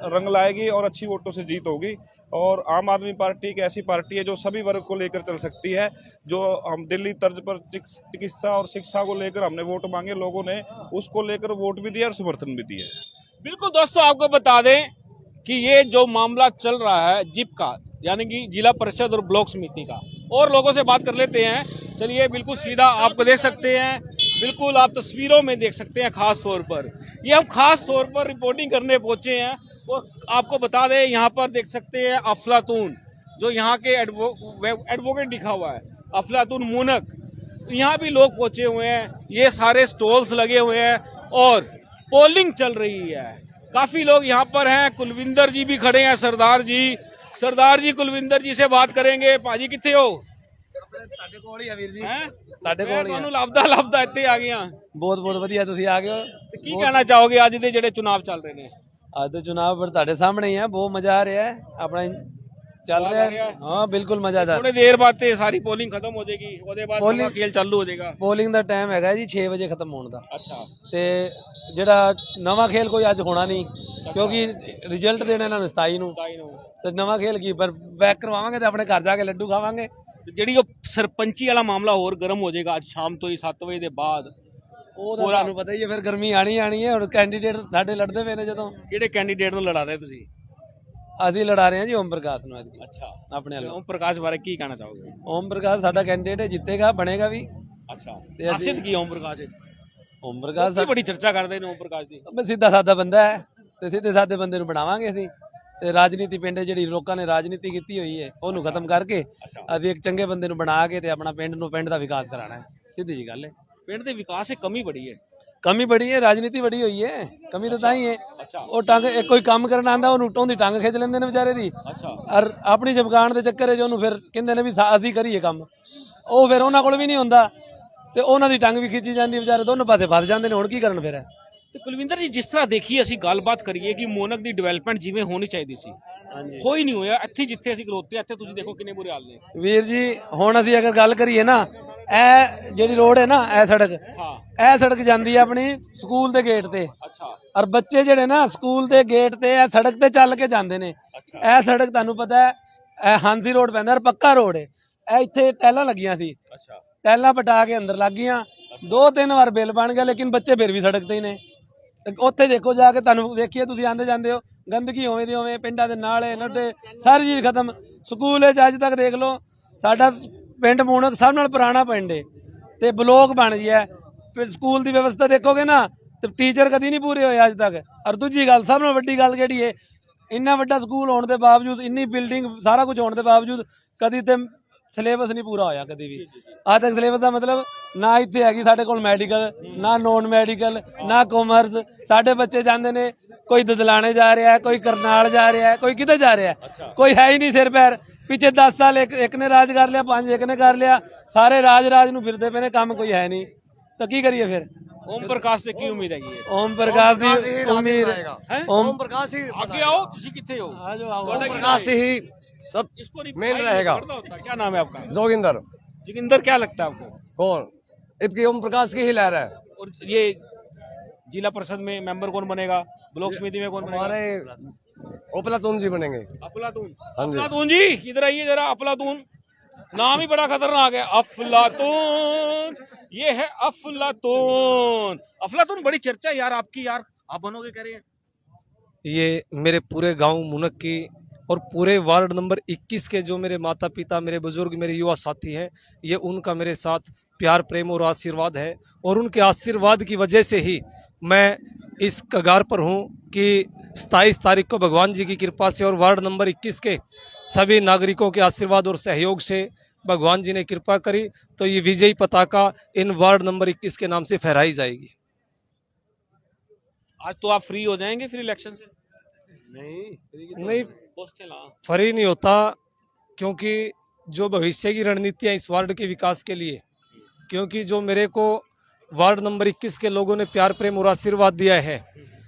[SPEAKER 2] रंग लाएगी और अच्छी वोटों से जीत होगी। और आम आदमी पार्टी एक ऐसी पार्टी है जो सभी वर्ग को लेकर चल सकती है। जो हम दिल्ली तर्ज पर चिकित्सा और शिक्षा को लेकर हमने वोट मांगे, लोगों ने उसको लेकर वोट भी दिया और समर्थन भी दिया।
[SPEAKER 1] बिल्कुल दोस्तों, आपको बता दें कि ये जो मामला चल रहा है जिप का, यानी कि जिला परिषद और ब्लॉक समिति का, और लोगों से बात कर लेते हैं। चलिए, बिल्कुल सीधा आपको देख सकते हैं, बिल्कुल आप तस्वीरों में देख सकते हैं। खास तौर पर ये हम खास तौर पर रिपोर्टिंग करने पहुंचे हैं, और आपको बता दें यहाँ पर देख सकते हैं अफलातून, जो यहाँ के एडवोकेट लिखा हुआ है, अफलातून मूनक, यहाँ भी लोग पहुंचे हुए हैं। ये सारे स्टॉल्स लगे हुए हैं और पोलिंग चल रही है। काफी लोग यहाँ पर हैं। कुलविंदर जी भी खड़े हैं, सरदार जी कुलविंदर जी से बात करेंगे। पाजी किथे हो?
[SPEAKER 6] ਤੁਹਾਡੇ ਕੋਲ ਹੀ ਆ ਵੀਰ ਜੀ,
[SPEAKER 1] हैं
[SPEAKER 6] ਤੁਹਾਡੇ ਕੋਲ ਹੀ ਆ।
[SPEAKER 1] ਤੁਹਾਨੂੰ ਲੱਭਦਾ ਇੱਥੇ ਆ ਗਿਆ।
[SPEAKER 6] ਬਹੁਤ ਬਹੁਤ ਵਧੀਆ ਤੁਸੀਂ ਆ ਗਏ ਹੋ।
[SPEAKER 1] ਤੇ ਕੀ ਕਹਿਣਾ ਚਾਹੋਗੇ ਅੱਜ ਦੇ ਜਿਹੜੇ ਚੁਣਾਵ ਚੱਲ ਰਹੇ ਨੇ?
[SPEAKER 6] ਅੱਜ ਦੇ ਚੁਣਾਵ ਪਰ ਤੁਹਾਡੇ ਸਾਹਮਣੇ ਹੀ ਆ, ਬਹੁਤ ਮਜ਼ਾ ਆ ਰਿਹਾ ਹੈ, ਆਪਣਾ ਚੱਲ ਰਿਹਾ ਹੈ। ਹਾਂ ਬਿਲਕੁਲ ਮਜ਼ਾ ਆ।
[SPEAKER 1] ਥੋੜੇ ਦੇਰ ਬਾਅਦ ਤੇ ਸਾਰੀ ਪੋਲਿੰਗ ਖਤਮ ਹੋ ਜਾਏਗੀ, ਉਹਦੇ ਬਾਅਦ ਨਵਾਂ ਖੇਲ ਚਾਲੂ ਹੋ ਜਾਏਗਾ।
[SPEAKER 6] ਪੋਲਿੰਗ ਦਾ ਟਾਈਮ ਹੈਗਾ ਜੀ 6 ਵਜੇ ਖਤਮ ਹੋਣ ਦਾ।
[SPEAKER 1] ਅੱਛਾ,
[SPEAKER 6] ਤੇ ਜਿਹੜਾ ਨਵਾਂ ਖੇਲ ਕੋਈ ਅੱਜ ਹੋਣਾ ਨਹੀਂ, ਕਿਉਂਕਿ ਰਿਜ਼ਲਟ ਦੇਣਾ ਇਹਨਾਂ ਨੇ 27 ਨੂੰ, ਤੇ ਨਵਾਂ ਖੇਲ ਕੀ ਪਰ ਬੈਕ ਕਰਵਾਵਾਂਗੇ ਤੇ ਆਪਣੇ ਘਰ ਜਾ ਕੇ ਲੱਡੂ ਖਾਵਾਂਗੇ।
[SPEAKER 1] ਜਿਹੜੀ ਉਹ ਸਰਪੰਚੀ ਵਾਲਾ ਮਾਮਲਾ ਹੋਰ ਗਰਮ ਹੋ ਜਾਏਗਾ ਅੱਜ ਸ਼ਾਮ ਤੋਂ ਹੀ 7 ਵਜੇ ਦੇ ਬਾਅਦ।
[SPEAKER 6] ਉਹ ਤਾਂ ਤੁਹਾਨੂੰ ਪਤਾ ਹੀ ਹੈ, ਫਿਰ ਗਰਮੀ ਆਣੀ ਹੈ। ਹੁਣ ਕੈਂਡੀਡੇਟ ਸਾਡੇ ਲੜਦੇ ਪਏ ਨੇ। ਜਦੋਂ
[SPEAKER 1] ਕਿਹੜੇ ਕੈਂਡੀਡੇਟ ਨੂੰ ਲੜਾ ਰਹੇ ਤੁਸੀਂ?
[SPEAKER 6] ਅਸੀਂ ਲੜਾ ਰਹੇ ਹਾਂ ਜੀ ਓਮ ਪ੍ਰਕਾਸ਼ ਨੂੰ।
[SPEAKER 1] ਅੱਛਾ,
[SPEAKER 6] ਆਪਣੇ ਵੱਲੋਂ
[SPEAKER 1] ਓਮ ਪ੍ਰਕਾਸ਼ ਬਾਰੇ ਕੀ ਕਹਿਣਾ ਚਾਹੋਗੇ?
[SPEAKER 6] ਓਮ ਪ੍ਰਕਾਸ਼ ਸਾਡਾ ਕੈਂਡੀਡੇਟ ਹੈ, ਜਿੱਤੇਗਾ, ਬਣੇਗਾ ਵੀ।
[SPEAKER 1] ਅੱਛਾ,
[SPEAKER 6] ਤੇ
[SPEAKER 1] ਖਾਸੀਅਤ ਕੀ ਓਮ ਪ੍ਰਕਾਸ਼ ਵਿੱਚ?
[SPEAKER 6] ਓਮ ਪ੍ਰਕਾਸ਼
[SPEAKER 1] ਬੜੀ ਚਰਚਾ ਕਰਦੇ ਨੇ ਓਮ ਪ੍ਰਕਾਸ਼ ਦੀ।
[SPEAKER 6] ਮੈਂ ਸਿੱਧਾ ਸਾਦਾ ਬੰਦਾ ਹੈ, ਤੇ ਸਿੱਧੇ ਸਾਦੇ ਬੰਦੇ ਨੂੰ ਬਣਾਵਾਂਗੇ ਅਸੀਂ। ਤੇ ਰਾਜਨੀਤੀ ਪਿੰਡ ਜਿਹੜੀ ਲੋਕਾਂ ਨੇ ਰਾਜਨੀਤੀ ਕੀਤੀ ਹੋਈ ਹੈ ਉਹਨੂੰ ਖਤਮ ਕਰਕੇ ਅਸੀਂ ਇੱਕ ਚੰਗੇ ਬੰਦੇ ਨੂੰ ਬਣਾ ਕੇ ਤੇ ਆਪਣਾ ਪਿੰਡ ਦਾ ਵਿਕਾਸ ਕਰਾਣਾ ਹੈ। ਸਿੱਧੀ ਜੀ ਗੱਲ ਹੈ।
[SPEAKER 1] ਪਿੰਡ ਦੇ ਵਿਕਾਸ 'ਚ ਕਮੀ ਬੜੀ ਹੈ।
[SPEAKER 6] ਕਮੀ ਬੜੀ ਹੈ, ਰਾਜਨੀਤੀ ਬੜੀ ਹੋਈ ਹੈ। ਕਮੀ ਤਾਂ ਹੀ ਹੈ। ਉਹ ਟੰਗ ਕੋਈ ਕੰਮ ਕਰਨ ਆਂਦਾ ਉਹਨੂੰ ਉਹਦੀ ਟੰਗ ਖਿੱਚ ਲੈਂਦੇ ਨੇ ਵਿਚਾਰੇ ਦੀ। ਔਰ ਆਪਣੀ ਜਮਕਾਨ ਦੇ ਚੱਕਰ 'ਚ ਉਹਨੂੰ ਫਿਰ ਕਹਿੰਦੇ ਨੇ ਵੀ ਅਸੀਂ ਕਰੀਏ ਕੰਮ, ਉਹ ਫਿਰ ਉਹਨਾਂ ਕੋਲ ਵੀ ਨਹੀਂ ਹੁੰਦਾ। ਤੇ ਉਹਨਾਂ ਦੀ ਟੰਗ ਵੀ ਖਿੱਚੀ ਜਾਂਦੀ, ਵਿਚਾਰੇ ਦੋਨੋਂ ਪਾਸੇ ਫਸ ਜਾਂਦੇ ਨੇ। ਹੁਣ ਕੀ ਕਰਨ ਫਿਰ?
[SPEAKER 1] ਤੇ ਕੁਲਵਿੰਦਰ ਜੀ, ਜਿਸ ਤਰ੍ਹਾਂ ਦੇਖੀਏ ਅਸੀਂ ਗੱਲਬਾਤ ਕਰੀਏ ਕਿ ਮੋਨਕ ਦੀ ਡਿਵੈਲਪਮੈਂਟ ਜਿਵੇਂ ਹੋਣੀ ਚਾਹੀਦੀ ਸੀ, ਕੋਈ ਨਹੀਂ ਹੋਇਆ। ਇੱਥੇ ਜਿੱਥੇ ਅਸੀਂ ਖਲੋਤੇ ਇੱਥੇ ਤੁਸੀਂ ਦੇਖੋ ਕਿੰਨੇ ਬੁਰੇ ਹਾਲ ਨੇ।
[SPEAKER 6] ਵੀਰ ਜੀ ਹੁਣ ਅਸੀਂ ਅਗਰ ਗੱਲ ਕਰੀਏ ਨਾ, ਇਹ ਜਿਹੜੀ ਰੋਡ ਹੈ ਨਾ, ਇਹ ਸੜਕ,
[SPEAKER 1] ਹਾਂ,
[SPEAKER 6] ਇਹ ਸੜਕ ਜਾਂਦੀ ਹੈ ਆਪਣੀ ਸਕੂਲ ਦੇ ਗੇਟ ਤੇ,
[SPEAKER 1] ਅੱਛਾ
[SPEAKER 6] ਔਰ ਬੱਚੇ ਜਿਹੜੇ ਨਾ ਸਕੂਲ ਦੇ ਗੇਟ ਤੇ ਇਹ ਸੜਕ ਤੇ ਚੱਲ ਕੇ ਜਾਂਦੇ ਨੇ। ਇਹ ਸੜਕ ਤੁਹਾਨੂੰ ਪਤਾ ਹੈ, ਇਹ ਹਾਂਸੀ ਰੋਡ ਪੈਂਦਾ, ਔਰ ਪੱਕਾ ਰੋਡ ਹੈ। ਇਹ ਇੱਥੇ ਟੈਲਾਂ ਲੱਗੀਆਂ ਸੀ,
[SPEAKER 1] ਅੱਛਾ
[SPEAKER 6] ਟੈਲਾਂ ਪਟਾ ਕੇ ਅੰਦਰ ਲੱਗ ਗਈਆਂ, 2-3 ਵਾਰ ਬਿੱਲ ਬਣ ਗਿਆ, ਲੇਕਿਨ ਬੱਚੇ ਫਿਰ ਵੀ ਸੜਕ ਤੇ ਹੀ ਨੇ। ਤੇ ਉੱਥੇ ਦੇਖੋ ਜਾ ਕੇ, ਤੁਹਾਨੂੰ ਵੇਖੀਏ ਤੁਸੀਂ ਆਂਦੇ ਜਾਂਦੇ ਹੋ, ਗੰਦਗੀ ਹੋਵੇਂ ਦੀ ਹੋਵੇਂ, ਪਿੰਡਾਂ ਦੇ ਨਾਲੇ ਨੱਡੇ ਸਾਰੀ ਚੀਜ਼ ਖਤਮ। ਸਕੂਲ ਵਿੱਚ ਅੱਜ ਤੱਕ ਦੇਖ ਲਓ, ਸਾਡਾ ਪਿੰਡ ਮੂਣਕ ਸਭ ਨਾਲ ਪੁਰਾਣਾ ਪਿੰਡ ਹੈ ਤੇ ਬਲੋਕ ਬਣ ਗਿਆ। ਫਿਰ ਸਕੂਲ ਦੀ ਵਿਵਸਥਾ ਦੇਖੋਗੇ ਨਾ ਤੇ ਟੀਚਰ ਕਦੀ ਨਹੀਂ ਪੂਰੇ ਹੋਏ ਅੱਜ ਤੱਕ। ਔਰ ਦੂਜੀ ਗੱਲ, ਸਭ ਨਾਲ ਵੱਡੀ ਗੱਲ ਕਿਹੜੀ ਹੈ, ਇੰਨਾ ਵੱਡਾ ਸਕੂਲ ਹੋਣ ਦੇ ਬਾਵਜੂਦ, ਇੰਨੀ ਬਿਲਡਿੰਗ ਸਾਰਾ ਕੁਝ ਹੋਣ ਦੇ ਬਾਵਜੂਦ ਕਦੀ ਤੇ ਸਿਲੇਬਸ ਨਹੀਂ ਪੂਰਾ ਹੋਇਆ ਕਦੀ ਵੀ। ਅੱਜ ਤੱਕ ਸਿਲੇਬਸ ਦਾ ਮਤਲਬ ਨਾ ਇੱਥੇ ਹੈਗੀ ਸਾਡੇ ਕੋਲ ਮੈਡੀਕਲ, ਨਾ ਨੋਨ ਮੈਡੀਕਲ, ਨਾ ਕਾਮਰਸ। ਸਾਡੇ ਬੱਚੇ ਜਾਂਦੇ ਨੇ, ਕੋਈ ਦਦਲਾਣੇ ਜਾ ਰਿਹਾ ਹੈ, ਕੋਈ ਕਰਨਾਲ ਜਾ ਰਿਹਾ ਹੈ, ਕੋਈ ਕਿਤੇ ਜਾ ਰਿਹਾ ਹੈ, ਕੋਈ ਹੈ ਹੀ ਨਹੀਂ ਸਿਰ ਪੈਰ। ਪਿੱਛੇ 10 ਸਾਲ ਇੱਕ ਨੇ ਰਾਜ ਕਰ ਲਿਆ, 5 ਇੱਕ ਨੇ ਕਰ ਲਿਆ, ਸਾਰੇ ਰਾਜ ਨੂੰ ਫਿਰਦੇ ਪਏ ਨੇ, ਕੰਮ ਕੋਈ ਹੈ ਨਹੀਂ। ਤਾਂ ਕੀ ਕਰੀਏ ਫਿਰ?
[SPEAKER 1] ओम प्रकाश से की उम्मीद है?
[SPEAKER 6] ਓਮ ਪ੍ਰਕਾਸ਼ ਦੀ ਉਮੀਦ
[SPEAKER 1] है
[SPEAKER 6] ओम
[SPEAKER 3] प्रकाश ही
[SPEAKER 1] आगे आओ, किसी किथे हो?
[SPEAKER 3] ओम प्रकाश ही सब
[SPEAKER 1] इसको नहीं
[SPEAKER 3] मेन
[SPEAKER 1] भाई
[SPEAKER 3] रहेगा।
[SPEAKER 1] पकड़ना होता है। क्या नाम है आपका?
[SPEAKER 3] जोगिंदर।
[SPEAKER 1] जोगिंदर, क्या लगता है आपको?
[SPEAKER 3] कौन? इसकी ओम प्रकाश की ही लहर है।
[SPEAKER 1] और ये जिला परिषद में मेंबर कौन बनेगा? ब्लॉक समिति में कौन बनेगा?
[SPEAKER 3] हमारे ओपलातून जी बनेंगे।
[SPEAKER 1] अफलातून।
[SPEAKER 3] हाँ जी।
[SPEAKER 1] अफलातून जी इधर आइए जरा। अफलातून नाम ही बड़ा खतरनाक है, अफलातून। ये है अफलातून। अफलातून बड़ी चर्चा है यार आपकी, यार आप बनोगे कह रहे हैं?
[SPEAKER 7] ये मेरे पूरे गांव मुनक की और पूरे वार्ड नंबर 21 के जो मेरे माता पिता, मेरे बुजुर्ग, मेरे युवा साथी हैं, ये उनका मेरे साथ प्यार प्रेम और आशीर्वाद है। और उनके आशीर्वाद की वजह से ही मैं इस कगार पर हूँ कि 27 तारीख को भगवान जी की कृपा से और वार्ड नंबर 21 के सभी नागरिकों के आशीर्वाद और सहयोग से भगवान जी ने कृपा करी तो ये विजयी पताका इन वार्ड नंबर 21 के नाम से फहराई जाएगी।
[SPEAKER 1] आज तो आप फ्री हो जाएंगे फिर इलेक्शन से?
[SPEAKER 7] नहीं, फ्री नहीं होता, क्योंकि जो भविष्य की रणनीतियां इस वार्ड के विकास के लिए, क्योंकि जो मेरे को वार्ड नंबर 21 के लोगों ने प्यार प्रेम और आशीर्वाद दिया है,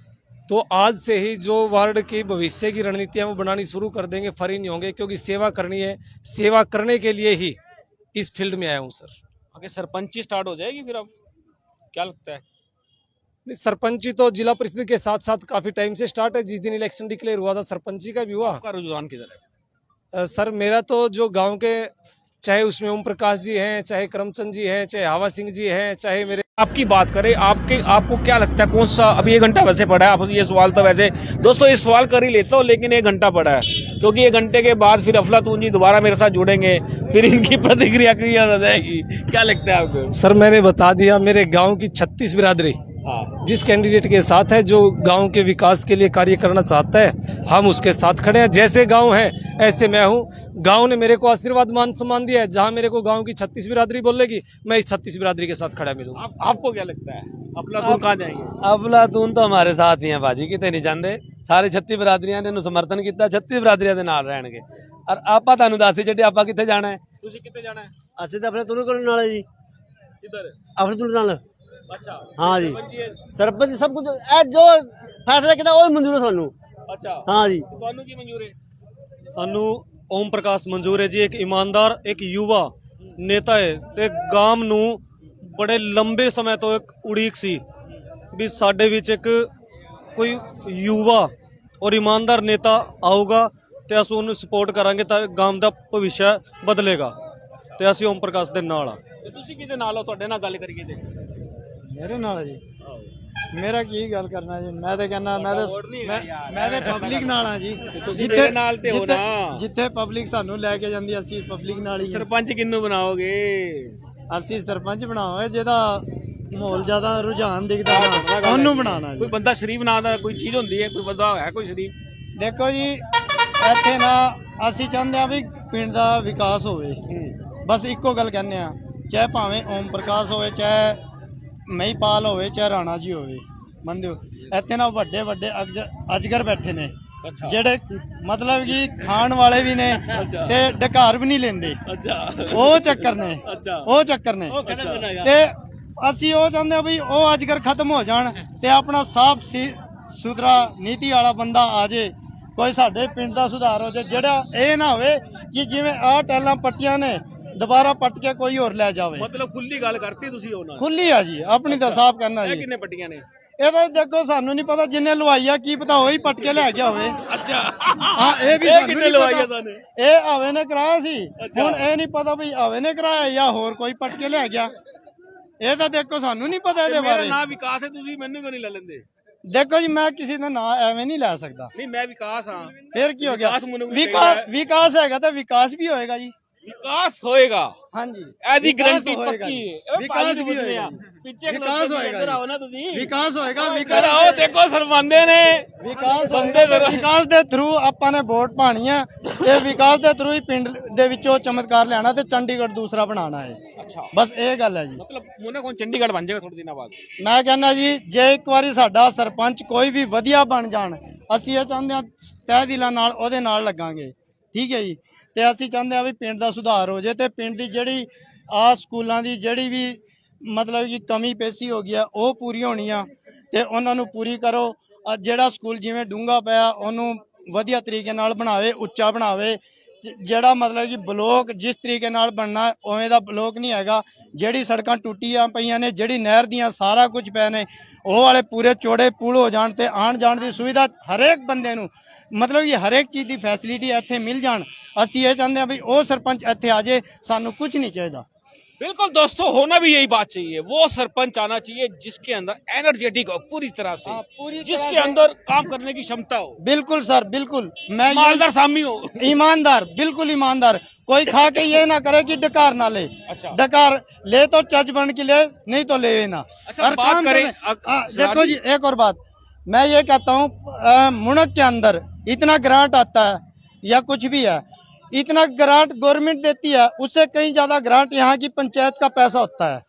[SPEAKER 7] तो आज से ही जो वार्ड की भविष्य की रणनीतियां वो बनानी शुरू कर देंगे। फ्री नहीं होंगे, क्योंकि सेवा करनी है, सेवा करने के लिए ही इस फील्ड में आया हूँ सर।
[SPEAKER 1] आगे सरपंची स्टार्ट हो जाएगी फिर, अब क्या लगता है?
[SPEAKER 7] नहीं, सरपंची तो जिला परिषद के साथ साथ काफी टाइम से स्टार्ट है। जिस दिन इलेक्शन डिक्लेयर हुआ था सरपंची का भी हुआ।
[SPEAKER 1] आपका रुझान किधर है?
[SPEAKER 7] सर मेरा तो जो गांव के, चाहे उसमें ओम प्रकाश जी हैं, चाहे करमचंद जी हैं, चाहे हवा सिंह जी हैं, चाहे मेरे,
[SPEAKER 1] आपकी बात करें, आपको क्या लगता है कौन सा? अभी 1 घंटा वैसे पड़ा है, आप ये सवाल तो वैसे दोस्तों इस सवाल कर ही लेता हूँ, लेकिन 1 घंटा पड़ा है, क्योंकि 1 घंटे के बाद फिर अफलातून जी दोबारा मेरे साथ जुड़ेंगे, फिर इनकी प्रतिक्रिया क्लियर हो जाएगी। क्या लगता है आपको?
[SPEAKER 7] सर मैंने बता दिया, मेरे गांव की 36 बिरादरी
[SPEAKER 1] हाँ,
[SPEAKER 7] जिस कैंडिडेट के साथ है, जो गांव के विकास के लिए कार्य करना चाहता है, हम उसके साथ खड़े हैं। जैसे गांव है ऐसे मैं हूं। गांव ने मेरे को आशीर्वाद मान सम्मान दिया है। जहां मेरे को गांव की 36 बिरादरी बोलेगी, मैं इस 36 बिरादरी के साथ खड़ा मिलूंगा।
[SPEAKER 1] आपको क्या लगता है अफलातून कहाँ जाएंगे?
[SPEAKER 6] ਅਫਲਾਤੂਨ ਤਾਂ हमारे साथ ही हैं भाजी, किते नहीं ਜਾਂਦੇ। ਸਾਰੇ 36 ਬਰਾਦਰੀਆਂ ਨੇ ਇਹਨੂੰ ਸਮਰਥਨ ਕੀਤਾ, 36 ਬਰਾਦਰੀਆਂ ਦੇ ਨਾਲ ਰਹਿਣਗੇ। ਔਰ ਆਪਾਂ ਤੁਹਾਨੂੰ ਦੱਸ ਜਿਹੜੇ ਆਪਾਂ ਕਿੱਥੇ ਜਾਣਾ ਹੈ।
[SPEAKER 1] ਤੁਸੀਂ ਕਿੱਥੇ ਜਾਣਾ ਹੈ?
[SPEAKER 8] ਅਸੀਂ ਤਾਂ ਆਪਣੇ ਤੁਰੂ ਕਰਨ ਨਾਲ ਜੀ,
[SPEAKER 1] किधर?
[SPEAKER 8] ਆਪਣੇ ਤੁਰੂ ਨਾਲ।
[SPEAKER 1] अच्छा,
[SPEAKER 8] हाँ जी,
[SPEAKER 1] सरपंच है।
[SPEAKER 8] ਸਰਪੰਚ ਸਭ ਕੁਝ ਇਹ ਜੋ ਫੈਸਲਾ ਕੀਤਾ ਉਹ ਮਨਜ਼ੂਰ ਹੈ ਸਾਨੂੰ।
[SPEAKER 1] अच्छा,
[SPEAKER 8] ਹਾਂ ਜੀ,
[SPEAKER 1] ਤੁਹਾਨੂੰ ਕੀ ਮਨਜ਼ੂਰ ਹੈ?
[SPEAKER 9] ਸਾਨੂੰ ਓਮ ਪ੍ਰਕਾਸ਼ ਮਨਜ਼ੂਰ ਹੈ ਜੀ। ਇੱਕ ਇਮਾਨਦਾਰ, ਇੱਕ ਯੁਵਾ ਨੇਤਾ ਹੈ ਤੇ ਗਾਮ ਨੂੰ ਬੜੇ ਲੰਬੇ ਸਮੇਂ ਤੋਂ ਇੱਕ ਉਡੀਕ ਸੀ ਵੀ ਸਾਡੇ ਵਿੱਚ ਇੱਕ ਕੋਈ ਯੁਵਾ ਔਰ ਇਮਾਨਦਾਰ ਨੇਤਾ ਆਊਗਾ ਤੇ ਅਸੀਂ ਉਹਨੂੰ ਸਪੋਰਟ ਕਰਾਂਗੇ ਤਾਂ ਗਾਮ ਦਾ ਭਵਿੱਖ ਬਦਲੇਗਾ ਤੇ ਅਸੀਂ ਓਮ ਪ੍ਰਕਾਸ਼ ਦੇ ਨਾਲ ਆ।
[SPEAKER 1] ਤੇ ਤੁਸੀਂ ਕਿਹਦੇ ਨਾਲ ਹੋ? ਤੁਹਾਡੇ ਨਾਲ ਗੱਲ ਕਰੀਏ ਤੇ
[SPEAKER 10] ਮੇਰੇ ਨਾਲ ਜੀ, ਮੇਰਾ ਕੀ ਗੱਲ ਕਰਨਾ ਜੀ। ਮੈਂ ਤਾਂ ਕਹਿੰਦਾ ਮੈਂ ਤਾਂ ਪਬਲਿਕ ਨਾਲ ਆ ਜੀ।
[SPEAKER 1] ਤੁਸੀਂ ਮੇਰੇ ਨਾਲ ਤੇ ਹੋ ਨਾ।
[SPEAKER 10] ਜਿੱਥੇ ਪਬਲਿਕ ਸਾਨੂੰ ਲੈ ਕੇ ਜਾਂਦੀ ਅਸੀਂ ਪਬਲਿਕ ਨਾਲ ਹੀ ਆ।
[SPEAKER 1] ਸਰਪੰਚ ਕਿਹਨੂੰ ਬਣਾਓਗੇ?
[SPEAKER 10] ਅਸੀਂ ਸਰਪੰਚ ਬਣਾਵਾਂਗੇ ਜਿਹਦਾ ਮਾਹੌਲ ਜ਼ਿਆਦਾ ਰੁਝਾਨ ਦਿਖਦਾ ਨਾ ਉਹਨੂੰ ਬਣਾਉਣਾ
[SPEAKER 1] ਕੋਈ
[SPEAKER 10] ਜੀ।
[SPEAKER 1] ਬੰਦਾ ਸ਼ਰੀਫ ਨਾਂ ਦਾ ਕੋਈ ਚੀਜ਼ ਹੁੰਦੀ ਹੈ, ਕੋਈ ਬੰਦਾ ਹੈ ਕੋਈ ਸ਼ਰੀਫ?
[SPEAKER 10] ਦੇਖੋ ਜੀ, ਇੱਥੇ ਨਾ ਅਸੀਂ ਚਾਹੁੰਦੇ ਆ ਵੀ ਪਿੰਡ ਦਾ ਵਿਕਾਸ ਹੋਵੇ। ਬਸ ਇੱਕੋ ਗੱਲ ਕਹਿੰਦੇ ਆ, ਚਾਹੇ ਭਾਵੇਂ ਓਮ ਪ੍ਰਕਾਸ਼ ਹੋਵੇ, ਚਾਹੇ ਮਹੀਪਾਲ ਹੋਵੇ, ਚਾਹੇ ਰਾਣਾ ਜੀ ਹੋਵੇ। ਮੰਨਦੇ ਹੋ ਇੱਥੇ ਨਾ ਵੱਡੇ ਵੱਡੇ ਅਜਗਰ ਬੈਠੇ ਨੇ,
[SPEAKER 1] अच्छा
[SPEAKER 10] ਜਿਹੜੇ ਮਤਲਬ ਕਿ ਖਾਣ ਵਾਲੇ ਵੀ ਨੇ
[SPEAKER 1] ਅੱਛਾ
[SPEAKER 10] ਤੇ ਡਕਾਰ ਵੀ ਨਹੀਂ ਲੈਂਦੇ
[SPEAKER 1] अच्छा
[SPEAKER 10] ਉਹ ਚੱਕਰ ਨੇ
[SPEAKER 1] अच्छा
[SPEAKER 10] ਉਹ ਚੱਕਰ ਨੇ ਤੇ ਅਸੀਂ ਉਹ ਚਾਹੁੰਦੇ ਆ ਵੀ ਉਹ ਅੱਜ ਕੱਲ੍ਹ ਖਤਮ ਹੋ ਜਾਣ ਤੇ ਆਪਣਾ ਸਾਫ ਸੁਥਰਾ ਨੀਤੀ ਵਾਲਾ ਬੰਦਾ ਆ ਜੇ ਕੋਈ ਸਾਡੇ ਪਿੰਡ ਦਾ ਸੁਧਾਰ ਹੋ ਜਾਏ ਜਿਹੜਾ ਇਹ ਨਾ ਹੋਵੇ ਕਿ ਜਿਵੇਂ ਆਹ ਟੈਲਾਂ ਪੱਟੀਆਂ ਨੇ ਦੁਬਾਰਾ ਪੱਟ ਕੇ ਕੋਈ ਹੋਰ ਲੈ ਜਾਵੇ
[SPEAKER 1] मतलब खुली गल करती तुसी ਉਹਨਾਂ
[SPEAKER 10] ਖੁੱਲੀ ਆ ਜੀ ਆਪਣੀ ਤਾਂ ਸਾਫ ਕਰਨਾ
[SPEAKER 1] ਇਹ
[SPEAKER 10] ਜੀ
[SPEAKER 1] ਕਿੰਨੇ ਪੱਟੀਆਂ ਨੇ
[SPEAKER 10] ਇਹ ਤਾਂ ਦੇਖੋ ਸਾਨੂੰ ਨਹੀਂ ਪਤਾ ਜਿੰਨੇ ਲਵਾਈ ਆ ਕੀ ਪਤਾ ਉਹੀ ਪੱਟ ਕੇ ਲੈ ਗਿਆ ਹੋਵੇ
[SPEAKER 1] अच्छा
[SPEAKER 10] ਹਾਂ ਇਹ ਵੀ
[SPEAKER 1] ਇਹ
[SPEAKER 10] ਸਾਨੂੰ
[SPEAKER 1] ਕਿੰਨੇ
[SPEAKER 10] ਨਹੀਂ
[SPEAKER 1] ਲਵਾਈਆਂ
[SPEAKER 10] ਪਤਾ
[SPEAKER 1] ਸਾਨੇ
[SPEAKER 10] ਇਹ ਆਵੇ ਨੇ ਕਰਾਇਆ ਸੀ
[SPEAKER 1] ਅੱਛਾ।
[SPEAKER 10] ਹੁਣ ਇਹ ਨਹੀਂ ਪਤਾ ਵੀ ਆਵੇ ਨੇ ਕਰਾਇਆ ਜਾਂ ਹੋਰ ਕੋਈ ਪੱਟ ਕੇ ਲੈ ਗਿਆ ਇਹ ਤਾਂ ਦੇਖੋ ਸਾਨੂੰ ਨਹੀਂ ਪਤਾ ਇਹਦੇ
[SPEAKER 1] ਮੇਰਾ
[SPEAKER 10] ਬਾਰੇ
[SPEAKER 1] ਨਾਮ ਵਿਕਾਸ ਹੈ ਤੁਸੀਂ ਮੈਨੂੰ ਕਿਉਂ ਨਹੀਂ ਲੈ ਲੈਂਦੇ
[SPEAKER 10] ਦੇਖੋ ਜੀ ਮੈਂ ਕਿਸੇ ਦਾ ਨਾਂ ਐਵੇਂ ਨਹੀਂ ਲੈ ਸਕਦਾ
[SPEAKER 1] ਨਹੀਂ ਮੈਂ ਵਿਕਾਸ ਹਾਂ
[SPEAKER 10] ਫਿਰ ਕੀ ਹੋ ਗਿਆ
[SPEAKER 1] ਵਿਕਾਸ ਮੈਨੂੰ ਵੀ ਚਾਹੀਦਾ ਹੈ।
[SPEAKER 10] ਵਿਕਾਸ ਹੈਗਾ ਤਾਂ ਵਿਕਾਸ ਵੀ ਹੋਏਗਾ ਜੀ
[SPEAKER 1] ਵਿਕਾਸ ਹੋਏਗਾ
[SPEAKER 10] ਹਾਂਜੀ
[SPEAKER 1] ਇਹਦੀ
[SPEAKER 10] ਵਿਕਾਸ
[SPEAKER 1] ਗਰੰਟੀ
[SPEAKER 10] ਹੋਏਗਾ
[SPEAKER 1] ਪੱਕੀ
[SPEAKER 10] ਜੀ।
[SPEAKER 1] ਹੈ
[SPEAKER 10] ਵਿਕਾਸ ਵੀ ਹੋਏਗਾ ਜੀ।
[SPEAKER 1] ਪਿੱਛੇ
[SPEAKER 10] ਵਿਕਾਸ ਹੋਏਗਾ
[SPEAKER 1] ਇੱਧਰ
[SPEAKER 10] ਜੀ।
[SPEAKER 1] ਆਓ ਨਾ ਤੁਸੀਂ
[SPEAKER 10] ਵਿਕਾਸ ਹੋਏਗਾ
[SPEAKER 1] ਇੱਧਰ ਆਓ ਦੇਖੋ ਸ਼ਰਮਾਂਦੇ ਨੇ
[SPEAKER 10] ਵਿਕਾਸ
[SPEAKER 1] ਬੰਦੇ
[SPEAKER 10] ਹੋਏਗਾ ਤੇ ਵਿਕਾਸ ਦੇ ਥਰੂ ਆਪਾਂ ਨੇ ਵੋਟ ਪਾਣੀ ਹੈ ਤੇ ਵਿਕਾਸ ਦੇ ਥਰੂ ਹੀ ਪਿੰਡ ਦੇ ਵਿੱਚੋਂ ਚਮਤਕਾਰ ਲੈਣਾ ਤੇ ਚੰਡੀਗੜ੍ਹ ਦੂਸਰਾ ਬਣਾਉਣਾ ਹੈ
[SPEAKER 1] ਅੱਛਾ
[SPEAKER 10] ਬਸ ਇਹ ਗੱਲ ਹੈ ਜੀ
[SPEAKER 1] मतलब मुन्ना कौन चंडीगढ़ बन जाएगा थोड़े दिनों बाद
[SPEAKER 10] ਮੈਂ ਕਹਿੰਦਾ ਜੀ ਜੇ ਇੱਕ ਵਾਰੀ ਸਾਡਾ ਸਰਪੰਚ ਕੋਈ ਵੀ ਵਧੀਆ ਬਣ ਜਾਣ ਅਸੀਂ ਇਹ ਚਾਹੁੰਦੇ ਹਾਂ ਤਹਿ ਦਿਲਾਂ ਨਾਲ ਉਹਦੇ ਨਾਲ ਲੱਗਾਂਗੇ ਠੀਕ ਹੈ ਜੀ ਤੇ ਅਸੀਂ ਚਾਹੁੰਦੇ ਹਾਂ ਵੀ ਪਿੰਡ ਦਾ ਸੁਧਾਰ ਹੋ ਜਾਏ ਤੇ ਪਿੰਡ ਦੀ ਜਿਹੜੀ ਆ ਸਕੂਲਾਂ ਦੀ ਜਿਹੜੀ ਵੀ ਮਤਲਬ ਕਿ ਕਮੀ ਪੇਸ਼ੀ ਹੋ ਗਿਆ ਉਹ ਪੂਰੀ ਹੋਣੀ ਆ ਤੇ ਉਹਨਾਂ ਨੂੰ ਪੂਰੀ ਕਰੋ ਜਿਹੜਾ ਸਕੂਲ ਜਿਵੇਂ ਡੂੰਘਾ ਪਿਆ ਉਹਨੂੰ ਵਧੀਆ ਤਰੀਕੇ ਨਾਲ ਬਣਾਵੇ ਉੱਚਾ ਬਣਾਵੇ ਜਿਹੜਾ ਮਤਲਬ ਕਿ ਬਲੋਕ ਜਿਸ ਤਰੀਕੇ ਨਾਲ ਬਣਨਾ ਉਵੇਂ ਦਾ ਬਲੋਕ ਨਹੀਂ ਹੈਗਾ ਜਿਹੜੀ ਸੜਕਾਂ ਟੁੱਟੀਆਂ ਪਈਆਂ ਨੇ ਜਿਹੜੀ ਨਹਿਰ ਦੀਆਂ ਸਾਰਾ ਕੁਝ ਪਏ ਨੇ ਉਹ ਵਾਲੇ ਪੂਰੇ ਚੌੜੇ ਪੁਲ ਹੋ ਜਾਣ ਤੇ ਆਉਣ ਜਾਣ ਦੀ ਸੁਵਿਧਾ ਹਰੇਕ ਬੰਦੇ ਨੂੰ ਮਤਲਬ ਕਿ ਹਰੇਕ ਚੀਜ਼ ਦੀ ਫੈਸਿਲਿਟੀ ਇੱਥੇ ਮਿਲ ਜਾਣ ਅਸੀਂ ਇਹ ਚਾਹੁੰਦੇ ਹਾਂ ਵੀ ਉਹ ਸਰਪੰਚ ਇੱਥੇ ਆ ਜਾਏ ਸਾਨੂੰ ਕੁਝ ਨਹੀਂ ਚਾਹੀਦਾ
[SPEAKER 1] बिल्कुल दोस्तों होना भी यही बात चाहिए वो सरपंच आना चाहिए जिसके अंदर एनर्जेटिक हो पूरी तरह से
[SPEAKER 10] पूरी
[SPEAKER 1] जिसके अंदर काम करने की क्षमता हो
[SPEAKER 10] बिल्कुल सर बिल्कुल मैं
[SPEAKER 1] मालदार सामी हो
[SPEAKER 10] ईमानदार बिल्कुल ईमानदार कोई खा के ये ना करे कि डकार ना ले
[SPEAKER 1] अच्छा
[SPEAKER 10] डकार ले तो चज बन के ले नहीं तो ले ना
[SPEAKER 1] अच्छा,
[SPEAKER 10] हर
[SPEAKER 1] बात
[SPEAKER 10] काम
[SPEAKER 1] करें
[SPEAKER 10] करने- देखो जी एक और बात मैं ये कहता हूँ मुनक के अंदर इतना ग्रांट आता है या कुछ भी है इतना ग्रांट गवर्नमेंट देती है उससे कहीं ज्यादा ग्रांट यहाँ की पंचायत का पैसा होता है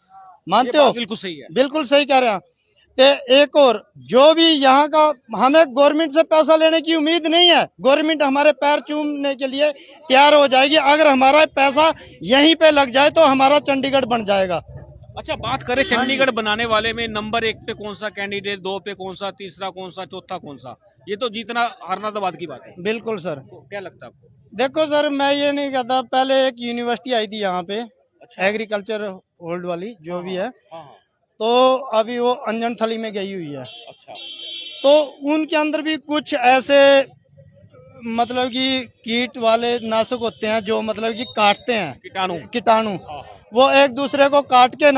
[SPEAKER 10] मानते हो
[SPEAKER 1] बिल्कुल सही है
[SPEAKER 10] बिल्कुल सही कह रहे हैं ते एक और जो भी यहाँ का हमें गवर्नमेंट से पैसा लेने की उम्मीद नहीं है गवर्नमेंट हमारे पैर चूमने के लिए तैयार हो जाएगी अगर हमारा पैसा यहीं पे लग जाए तो हमारा चंडीगढ़ बन जाएगा
[SPEAKER 1] अच्छा बात करें चंडीगढ़ बनाने वाले में नंबर 1 पे कौन सा कैंडिडेट 2 पे कौन सा तीसरा कौन सा चौथा कौन सा ये तो जीतना हारना तो बात की बात है
[SPEAKER 10] बिल्कुल सर
[SPEAKER 1] तो क्या लगता है आपको
[SPEAKER 10] देखो सर मैं ये नहीं कहता पहले एक यूनिवर्सिटी आई थी यहाँ पे
[SPEAKER 1] अच्छा
[SPEAKER 10] एग्रीकल्चर होल्ड वाली जो भी है
[SPEAKER 1] हाँ
[SPEAKER 10] तो अभी वो अंजन थली में गई हुई है
[SPEAKER 1] अच्छा
[SPEAKER 10] तो उनके अंदर भी कुछ ऐसे मतलब कि कीट वाले नाशक होते हैं जो मतलब कि काटते हैं कीटाणु
[SPEAKER 1] हाँ
[SPEAKER 10] वो एक दूसरे को काटते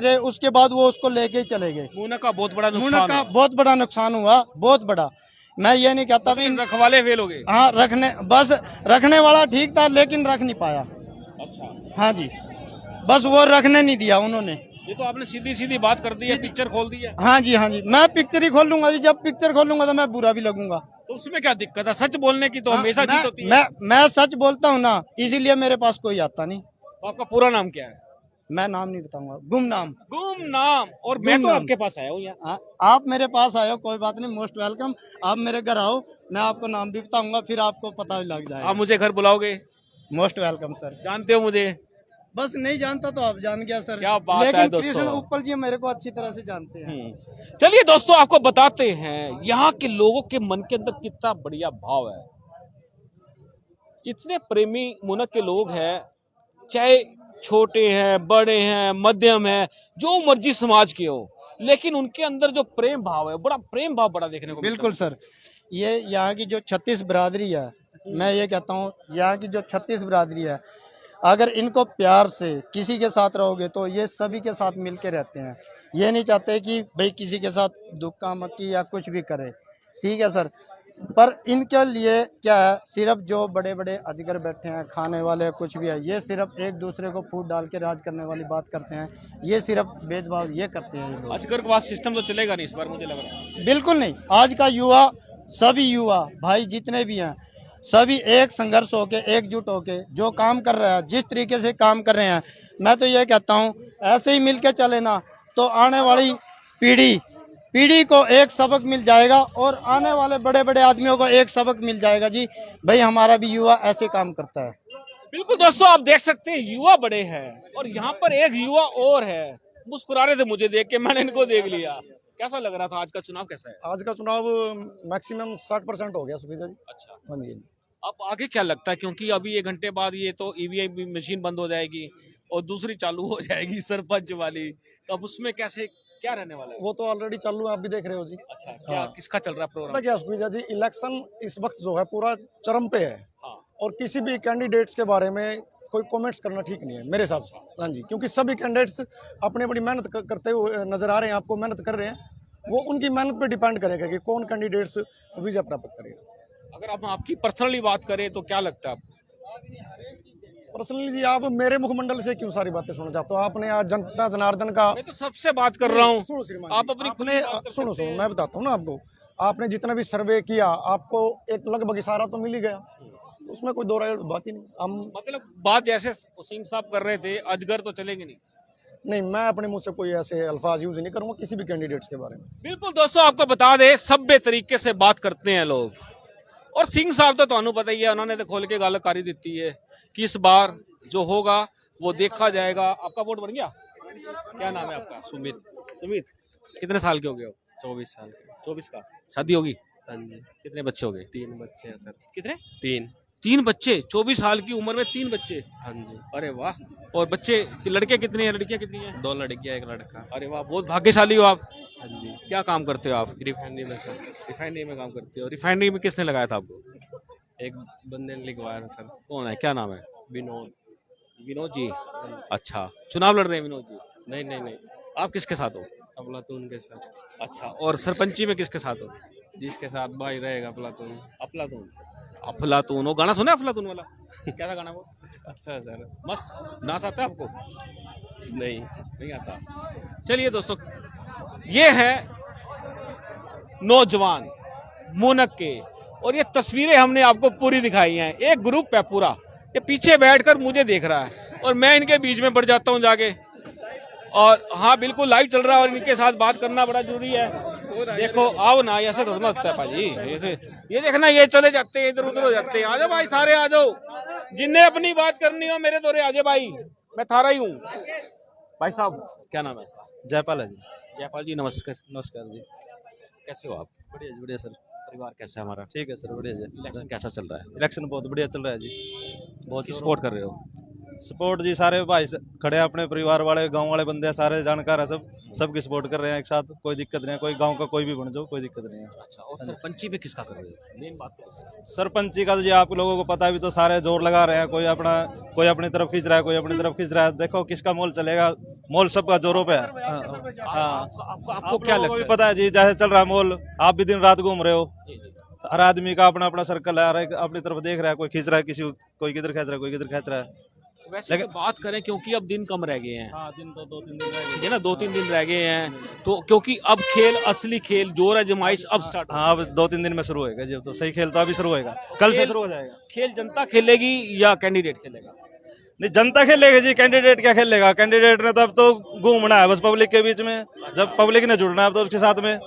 [SPEAKER 10] रहे उसके बाद वो उसको लेके ही चले गए
[SPEAKER 1] मुन्ना का बहुत बड़ा
[SPEAKER 10] मुनक
[SPEAKER 1] नुकसान
[SPEAKER 10] का
[SPEAKER 1] है।
[SPEAKER 10] बहुत बड़ा नुकसान हुआ बहुत बड़ा मैं ये नहीं कहता भी
[SPEAKER 1] रखवाले फेल हो गए
[SPEAKER 10] हाँ रखने वाला ठीक था लेकिन रख नहीं पाया
[SPEAKER 1] अच्छा
[SPEAKER 10] हाँ जी बस वो रखने नहीं दिया उन्होंने
[SPEAKER 1] ये तो आपने सीधी सीधी बात कर दी है पिक्चर खोल दी है
[SPEAKER 10] हाँ जी मैं पिक्चर ही खोलूंगा जी जब पिक्चर खोलूंगा तो मैं बुरा भी लगूंगा
[SPEAKER 1] तो उसमें क्या दिक्कत है सच बोलने की तो
[SPEAKER 10] हाँ,
[SPEAKER 1] हमेशा जीत होती है
[SPEAKER 10] मैं सच बोलता हूँ ना इसीलिए मेरे पास कोई आता नहीं
[SPEAKER 1] तो आपका पूरा नाम क्या है
[SPEAKER 10] मैं नाम नहीं बताऊंगा
[SPEAKER 1] गुम नाम और मैं तो
[SPEAKER 10] नाम।
[SPEAKER 1] आपके पास आया हूँ यहाँ
[SPEAKER 10] हाँ, आप मेरे पास आए हो कोई बात नहीं मोस्ट वेलकम आप मेरे घर आओ मैं आपको नाम भी बताऊंगा फिर आपको पता भी लग जाएगा
[SPEAKER 1] आप मुझे घर बुलाओगे
[SPEAKER 10] मोस्ट वेलकम सर
[SPEAKER 1] जानते हो मुझे
[SPEAKER 10] बस नहीं जानता तो आप जान गया सर
[SPEAKER 1] क्या बात है
[SPEAKER 10] लेकिन
[SPEAKER 1] दोस्तों।
[SPEAKER 10] कृष्ण उपल जी मेरे को अच्छी तरह से जानते हैं
[SPEAKER 1] चलिए दोस्तों आपको बताते हैं यहाँ के लोगों के मन के अंदर कितना बढ़िया भाव है इतने प्रेमी मुनक के लोग हैं चाहे छोटे हैं बड़े हैं मध्यम है जो मर्जी समाज के हो लेकिन उनके अंदर जो प्रेम भाव है बड़ा प्रेम भाव बड़ा देखने को
[SPEAKER 10] बिल्कुल सर ये यहाँ की जो 36 बिरादरी है मैं ये कहता हूँ यहाँ की जो 36 बिरादरी है अगर इनको प्यार से किसी के साथ रहोगे तो ये सभी के साथ मिल के रहते हैं ये नहीं चाहते कि भाई किसी के साथ दुक्का मक्की या कुछ भी करे ठीक है सर पर इनके लिए क्या है सिर्फ जो बड़े बड़े अजगर बैठे हैं खाने वाले कुछ भी है ये सिर्फ एक दूसरे को फूट डाल के राज करने वाली बात करते हैं ये सिर्फ भेदभाव ये करते हैं ये लोग
[SPEAKER 1] अजगर के बाद सिस्टम तो चलेगा नहीं इस बार मुझे लग रहा है
[SPEAKER 10] बिल्कुल नहीं आज का युवा सभी युवा भाई जितने भी हैं सभी एक संघर्ष होके एकजुट होके जो काम कर रहा है जिस तरीके से काम कर रहे हैं मैं तो ये कहता हूँ ऐसे ही मिलके चले ना तो आने वाली पीढ़ी पीढ़ी को एक सबक मिल जाएगा और आने वाले बड़े बड़े आदमियों को एक सबक मिल जाएगा जी, भाई हमारा भी युवा ऐसे काम करता है।
[SPEAKER 1] बिल्कुल दोस्तों, आप देख सकते हैं युवा बड़े हैं और यहाँ पर एक युवा और है, मुस्कुरा रहे थे मुझे देख के, मैंने इनको देख लिया। कैसा लग रहा था आज का चुनाव, कैसा है?
[SPEAKER 11] आज का चुनाव मैक्सिमम 60% हो गया सुविधा जी।
[SPEAKER 1] अच्छा,
[SPEAKER 11] हाँ जी।
[SPEAKER 1] अब आगे क्या लगता है, क्योंकि अभी 1 घंटे बाद ये तो ईवीएम मशीन बंद हो जाएगी और दूसरी चालू हो जाएगी सरपंच वाली, तो अब उसमें कैसे क्या रहने वाला है?
[SPEAKER 11] वो तो ऑलरेडी चालू है, आप भी देख रहे हो जी।
[SPEAKER 1] अच्छा, क्या
[SPEAKER 11] हाँ।
[SPEAKER 1] किसका चल रहा है
[SPEAKER 11] पता
[SPEAKER 1] प्रोग्राम?
[SPEAKER 11] क्या सुविधा जी, इलेक्शन इस वक्त जो है पूरा चरम पे है
[SPEAKER 1] हाँ।
[SPEAKER 11] और किसी भी कैंडिडेट्स के बारे में कोई कमेंट्स करना ठीक नहीं है मेरे हिसाब से। हाँ जी, क्योंकि सभी कैंडिडेट्स अपनी बड़ी मेहनत करते हुए नजर आ रहे हैं, आपको मेहनत कर रहे हैं, वो उनकी मेहनत पे डिपेंड करेगा कि कौन कैंडिडेट्स विजय प्राप्त करेगा।
[SPEAKER 1] अगर आप आपकी पर्सनली बात करें तो क्या लगता है आपको?
[SPEAKER 11] पर्सनली जी, आप मेरे मुखमंडल से क्यों सारी बातें सुनना चाहते हो? आपने आज जनता जनार्दन का,
[SPEAKER 1] मैं तो सबसे बात कर रहा हूँ,
[SPEAKER 11] सुनो श्रीमान
[SPEAKER 1] आप
[SPEAKER 11] जी,
[SPEAKER 1] अपनी खुली
[SPEAKER 11] आपने
[SPEAKER 1] बात कर
[SPEAKER 11] सुनो
[SPEAKER 1] सकते
[SPEAKER 11] सुनो
[SPEAKER 1] हैं।
[SPEAKER 11] मैं बताता हूँ ना आपको, आपने जितना भी सर्वे किया आपको एक लगभग इशारा तो मिल ही गया, उसमें कोई दो राय बात ही नहीं। हम
[SPEAKER 1] मतलब बात जैसे सिंह साहब कर रहे थे, अजगर तो चलेंगे नहीं।
[SPEAKER 11] नहीं, मैं अपने मुंह से कोई ऐसे अल्फाज यूज नहीं करूंगा किसी भी कैंडिडेट्स के बारे में।
[SPEAKER 1] बिल्कुल दोस्तों, आपको बता दें सभ्य तरीके से बात करते हैं लोग, और सिंह साहब तो ਤੁਹਾਨੂੰ पता ही है, उन्होंने तो खोल के गलकारी दी है कि इस बार जो होगा वो देखा जाएगा। आपका वोट बन गया? क्या नाम है आपका?
[SPEAKER 6] सुमित।
[SPEAKER 1] सुमित, कितने साल के हो गए हो?
[SPEAKER 6] 24 साल।
[SPEAKER 1] 24 का। शादी होगी?
[SPEAKER 6] हाँ जी।
[SPEAKER 1] कितने बच्चे हो गए?
[SPEAKER 6] 3 बच्चे हैं सर।
[SPEAKER 1] कितने?
[SPEAKER 6] 3।
[SPEAKER 1] 3 बच्चे? 24 साल की उम्र में 3 बच्चे?
[SPEAKER 6] हाँ जी।
[SPEAKER 1] अरे वाह। और बच्चे, लड़के कितने हैं, लड़कियां कितनी हैं?
[SPEAKER 6] 2 लड़कियां 1 लड़का।
[SPEAKER 1] अरे वाह, बहुत भाग्यशाली हो आप।
[SPEAKER 6] हाँ जी।
[SPEAKER 1] क्या काम करते हो आप?
[SPEAKER 6] रिफाइनरी में सर।
[SPEAKER 1] रिफाइनरी में काम करते हो। रिफाइनरी में किसने लगाया था आपको?
[SPEAKER 6] एक बंदे ने लिखवाया था सर।
[SPEAKER 1] कौन है, क्या नाम है?
[SPEAKER 6] विनोद।
[SPEAKER 1] विनोद जी? अच्छा, चुनाव लड़ रहे हैं विनोद जी?
[SPEAKER 6] नहीं नहीं नहीं,
[SPEAKER 1] आप किसके साथ हो?
[SPEAKER 6] अफलातून के साथ।
[SPEAKER 1] अच्छा, और सरपंची में किसके साथ हो?
[SPEAKER 6] जिसके साथ भाई रहेगा अफलातून।
[SPEAKER 1] अफलातून। अफलातून, वो गाना सुना है अफलातून वाला? क्या था गाना वो?
[SPEAKER 6] अच्छा है सर।
[SPEAKER 1] मस्त नाच आता है आपको?
[SPEAKER 6] नहीं।
[SPEAKER 1] नहीं आता। चलिए दोस्तों, ये है नौजवान मुनक के, और ये तस्वीरें हमने आपको पूरी दिखाई हैं। एक ग्रुप है पूरा, ये पीछे बैठकर मुझे देख रहा है और मैं इनके बीच में पड़ जाता हूं जाके। और हाँ, बिल्कुल लाइव चल रहा है और इनके साथ बात करना बड़ा जरूरी है। देखो, आओ ना, ऐसे थोड़ा लगता है भाजी, ऐसे ये देखना, ये चले जाते हैं, इधर उधर हो जाते हैं। आ जाओ भाई, सारे आ जाओ, जिन्हें अपनी बात करनी हो मेरे दौरे आ जाए भाई, मैं थारा ही हूँ। भाई साहब, क्या नाम है?
[SPEAKER 2] जयपाल है जी।
[SPEAKER 1] जयपाल जी, नमस्कार।
[SPEAKER 2] नमस्कार जी।
[SPEAKER 1] कैसे हो आप?
[SPEAKER 2] बढ़िया जी, बढ़िया सर।
[SPEAKER 1] परिवार कैसा है हमारा?
[SPEAKER 2] ठीक है सर, बढ़िया जी।
[SPEAKER 1] इलेक्शन कैसा चल रहा है?
[SPEAKER 2] इलेक्शन बहुत बढ़िया चल रहा है जी।
[SPEAKER 1] बहुत सपोर्ट कर रहे हो?
[SPEAKER 2] सपोर्ट जी, सारे भाई खड़े हैं, अपने परिवार वाले, गांव वाले बंदे हैं, सारे जानकार है, सबकी सपोर्ट कर रहे हैं एक साथ। कोई दिक्कत नहीं है, कोई गांव का कोई भी बन जाओ, कोई दिक्कत नहीं है।
[SPEAKER 1] अच्छा, और सरपंची में किसका कर रहे हो? मेन बात है
[SPEAKER 2] सरपंची का तो जी आप लोगों को पता है, भी तो सारे जोर लगा रहे हैं, कोई अपनी तरफ खींच रहा है, कोई अपनी तरफ खींच रहा है। देखो किसका मोल चलेगा, मोल सबका जोरों पे है। हाँ,
[SPEAKER 1] आपको क्या लगता है?
[SPEAKER 2] पता है जी, जैसे चल रहा है मोल, आप भी दिन रात घूम रहे हो, हर आदमी का अपना अपना सर्कल है, हर एक अपनी तरफ देख रहा है, कोई खींच रहा है, किसी कोई किधर खींच रहा है, कोई किधर खींच रहा है।
[SPEAKER 1] वैसे तो बात करें, क्योंकि अब दिन कम रह गए हैं।
[SPEAKER 2] हाँ, दिन तो 2-3 दिन रह
[SPEAKER 1] ये ना 2-3 दिन रह गए हैं, तो क्योंकि अब खेल, असली खेल, जोर आजमाइश अब स्टार्ट।
[SPEAKER 2] हाँ, अब 2-3 दिन में शुरू होएगा जी। अब तो सही खेल तो अभी शुरू होएगा, कल से शुरू हो जाएगा।
[SPEAKER 1] खेल जनता खेलेगी या कैंडिडेट खेलेगा?
[SPEAKER 2] नहीं, जनता खेलेगी जी, कैंडिडेट क्या खेलेगा? कैंडिडेट ने तो अब तो घूमना है बस पब्लिक के बीच में, जब पब्लिक ने जुड़ना है अब तो उसके साथ में,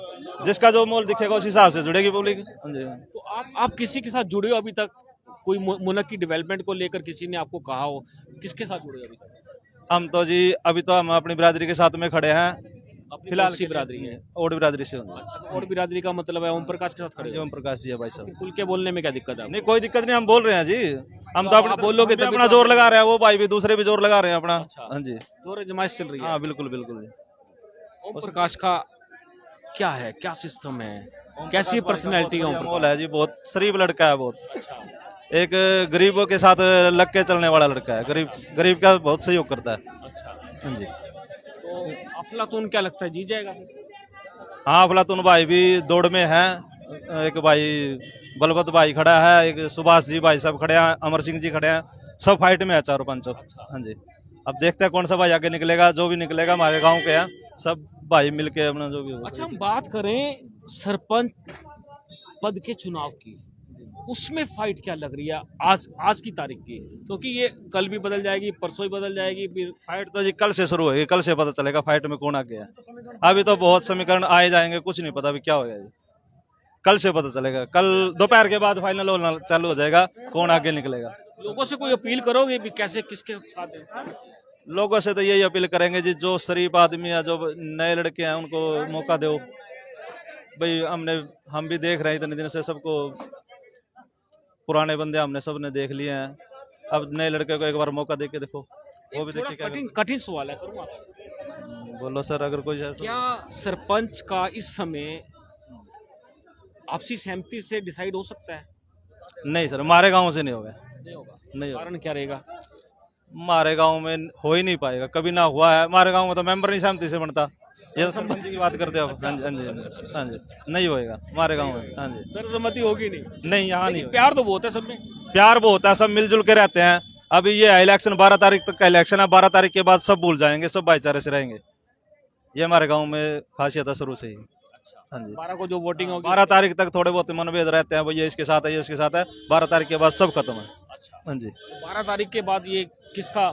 [SPEAKER 2] जिसका जो मोल दिखेगा उस हिसाब से जुड़ेगी पब्लिक। हाँ जी।
[SPEAKER 1] तो आप किसी के साथ जुड़े हो अभी तक? कोई मुनक की डेवलपमेंट को लेकर किसी ने आपको कहा हो? किसके साथ जुड़े हो अभी तक?
[SPEAKER 2] हम तो जी अभी तो हम अपनी बिरादरी के साथ में खड़े हैं
[SPEAKER 1] फिलहाल। की बिरादरी है?
[SPEAKER 2] और बिरादरी से।
[SPEAKER 1] अच्छा, और बिरादरी का मतलब है ओम प्रकाश के साथ खड़े हो?
[SPEAKER 2] ओम प्रकाश जी है भाई साहब।
[SPEAKER 1] खुल के बोलने में क्या दिक्कत है?
[SPEAKER 2] नहीं, कोई दिक्कत नहीं, हम बोल रहे हैं जी। हम तो
[SPEAKER 1] आप
[SPEAKER 2] अपना
[SPEAKER 1] बोलोगे
[SPEAKER 2] हम भी
[SPEAKER 1] तभी
[SPEAKER 2] अपना
[SPEAKER 1] तो
[SPEAKER 2] जोर लगा रहे हैं, वो भाई भी दूसरे भी जोर लगा रहे हैं अपना।
[SPEAKER 1] अच्छा।
[SPEAKER 2] हाँ जी,
[SPEAKER 1] जोर आजमाइश चल रही है।
[SPEAKER 2] हाँ बिल्कुल बिल्कुल जी।
[SPEAKER 1] ओम प्रकाश का क्या है, क्या सिस्टम है, कैसी पर्सनैलिटी है?
[SPEAKER 2] मोल है जी, बहुत शरीफ लड़का है, बहुत एक गरीबों के साथ लग के चलने वाला लड़का है, गरीब का बहुत सहयोग करता है।
[SPEAKER 1] अच्छा,
[SPEAKER 2] हाँ जी।
[SPEAKER 1] तो अफलातून क्या लगता है, जीत जाएगा?
[SPEAKER 2] हाँ, अफलातून भाई भी दौड़ में है, एक भाई बलवंत भाई खड़ा है, एक सुभाष जी भाई सब खड़े हैं, अमर सिंह जी खड़े हैं, सब फाइट में है, चारों पांचों। हाँ जी, अब देखते हैं कौन सा भाई आगे निकलेगा, जो भी निकलेगा हमारे गांव के हैं, सब भाई मिलके अपना जो भी होगा।
[SPEAKER 1] अच्छा, हम बात करें सरपंच पद के चुनाव की, उसमें फाइट क्या लग रही है आज की तारीख की, क्योंकि ये कल भी बदल जाएगी, परसों ही बदल जाएगी, फिर
[SPEAKER 2] फाइट तो जी कल से शुरू होगी, कल से पता चलेगा फाइट में कौन आगे है। अभी तो बहुत समीकरण आए जाएंगे, कुछ नहीं पता अभी क्या होगा जी, कल से पता चलेगा। कल दोपहर के बाद फाइनल होना चालू हो जाएगा, कौन आगे निकलेगा।
[SPEAKER 1] लोगों से कोई अपील करोगे भी कैसे किसके साथ हैं?
[SPEAKER 2] लोगों से तो यही अपील करेंगे जी, जो शरीफ आदमी है, जो नए लड़के हैं, उनको मौका दो भाई। हम भी देख रहे हैं इतने दिन से, सबको पुराने बंदे हमने सबने देख लिए हैं, अब नए लड़के को एक बार मौका दे के देखो, वो भी देखिए क्या
[SPEAKER 1] कठिन कठिन सवाल है, करूँ आपसे?
[SPEAKER 2] बोलो सर, अगर कोई ऐसा
[SPEAKER 1] क्या सरपंच का इस समय आपसी सहमति से डिसाइड हो सकता है?
[SPEAKER 2] नहीं सर, हमारे गांव से नहीं होगा,
[SPEAKER 1] नहीं होगा।
[SPEAKER 2] नहीं होगा।
[SPEAKER 1] कारण क्या रहेगा?
[SPEAKER 2] हमारे गांव में हो ही नहीं पाएगा, कभी ना हुआ है हमारे गांव में, तो मेंबर नहीं सहमति से बनता। ये तो सरपंच की बात करते हो आप। हाँ जी, हाँ जी, हाँ जी, नहीं होएगा हमारे गांव में। हाँ जी,
[SPEAKER 1] सर्वसम्मति होगी नहीं?
[SPEAKER 2] नहीं, यहाँ नहीं।
[SPEAKER 1] प्यार तो बहुत है सब में,
[SPEAKER 2] प्यार बहुत है, सब मिलजुल के रहते हैं। अभी ये इलेक्शन 12 तारीख तक का इलेक्शन है, 12 तारीख के बाद सब भूल जाएंगे, सब भाईचारे से रहेंगे। ये हमारे गांव में खासियत है शुरू से ही। हाँ जी,
[SPEAKER 1] 12 को जो वोटिंग होगी,
[SPEAKER 2] 12 तारीख तक थोड़े बहुत मनभेद रहते हैं, भैया इसके साथ है, ये इसके साथ है, 12 तारीख के बाद सब खत्म है। हाँ जी,
[SPEAKER 1] 12 तारीख के बाद ये किसका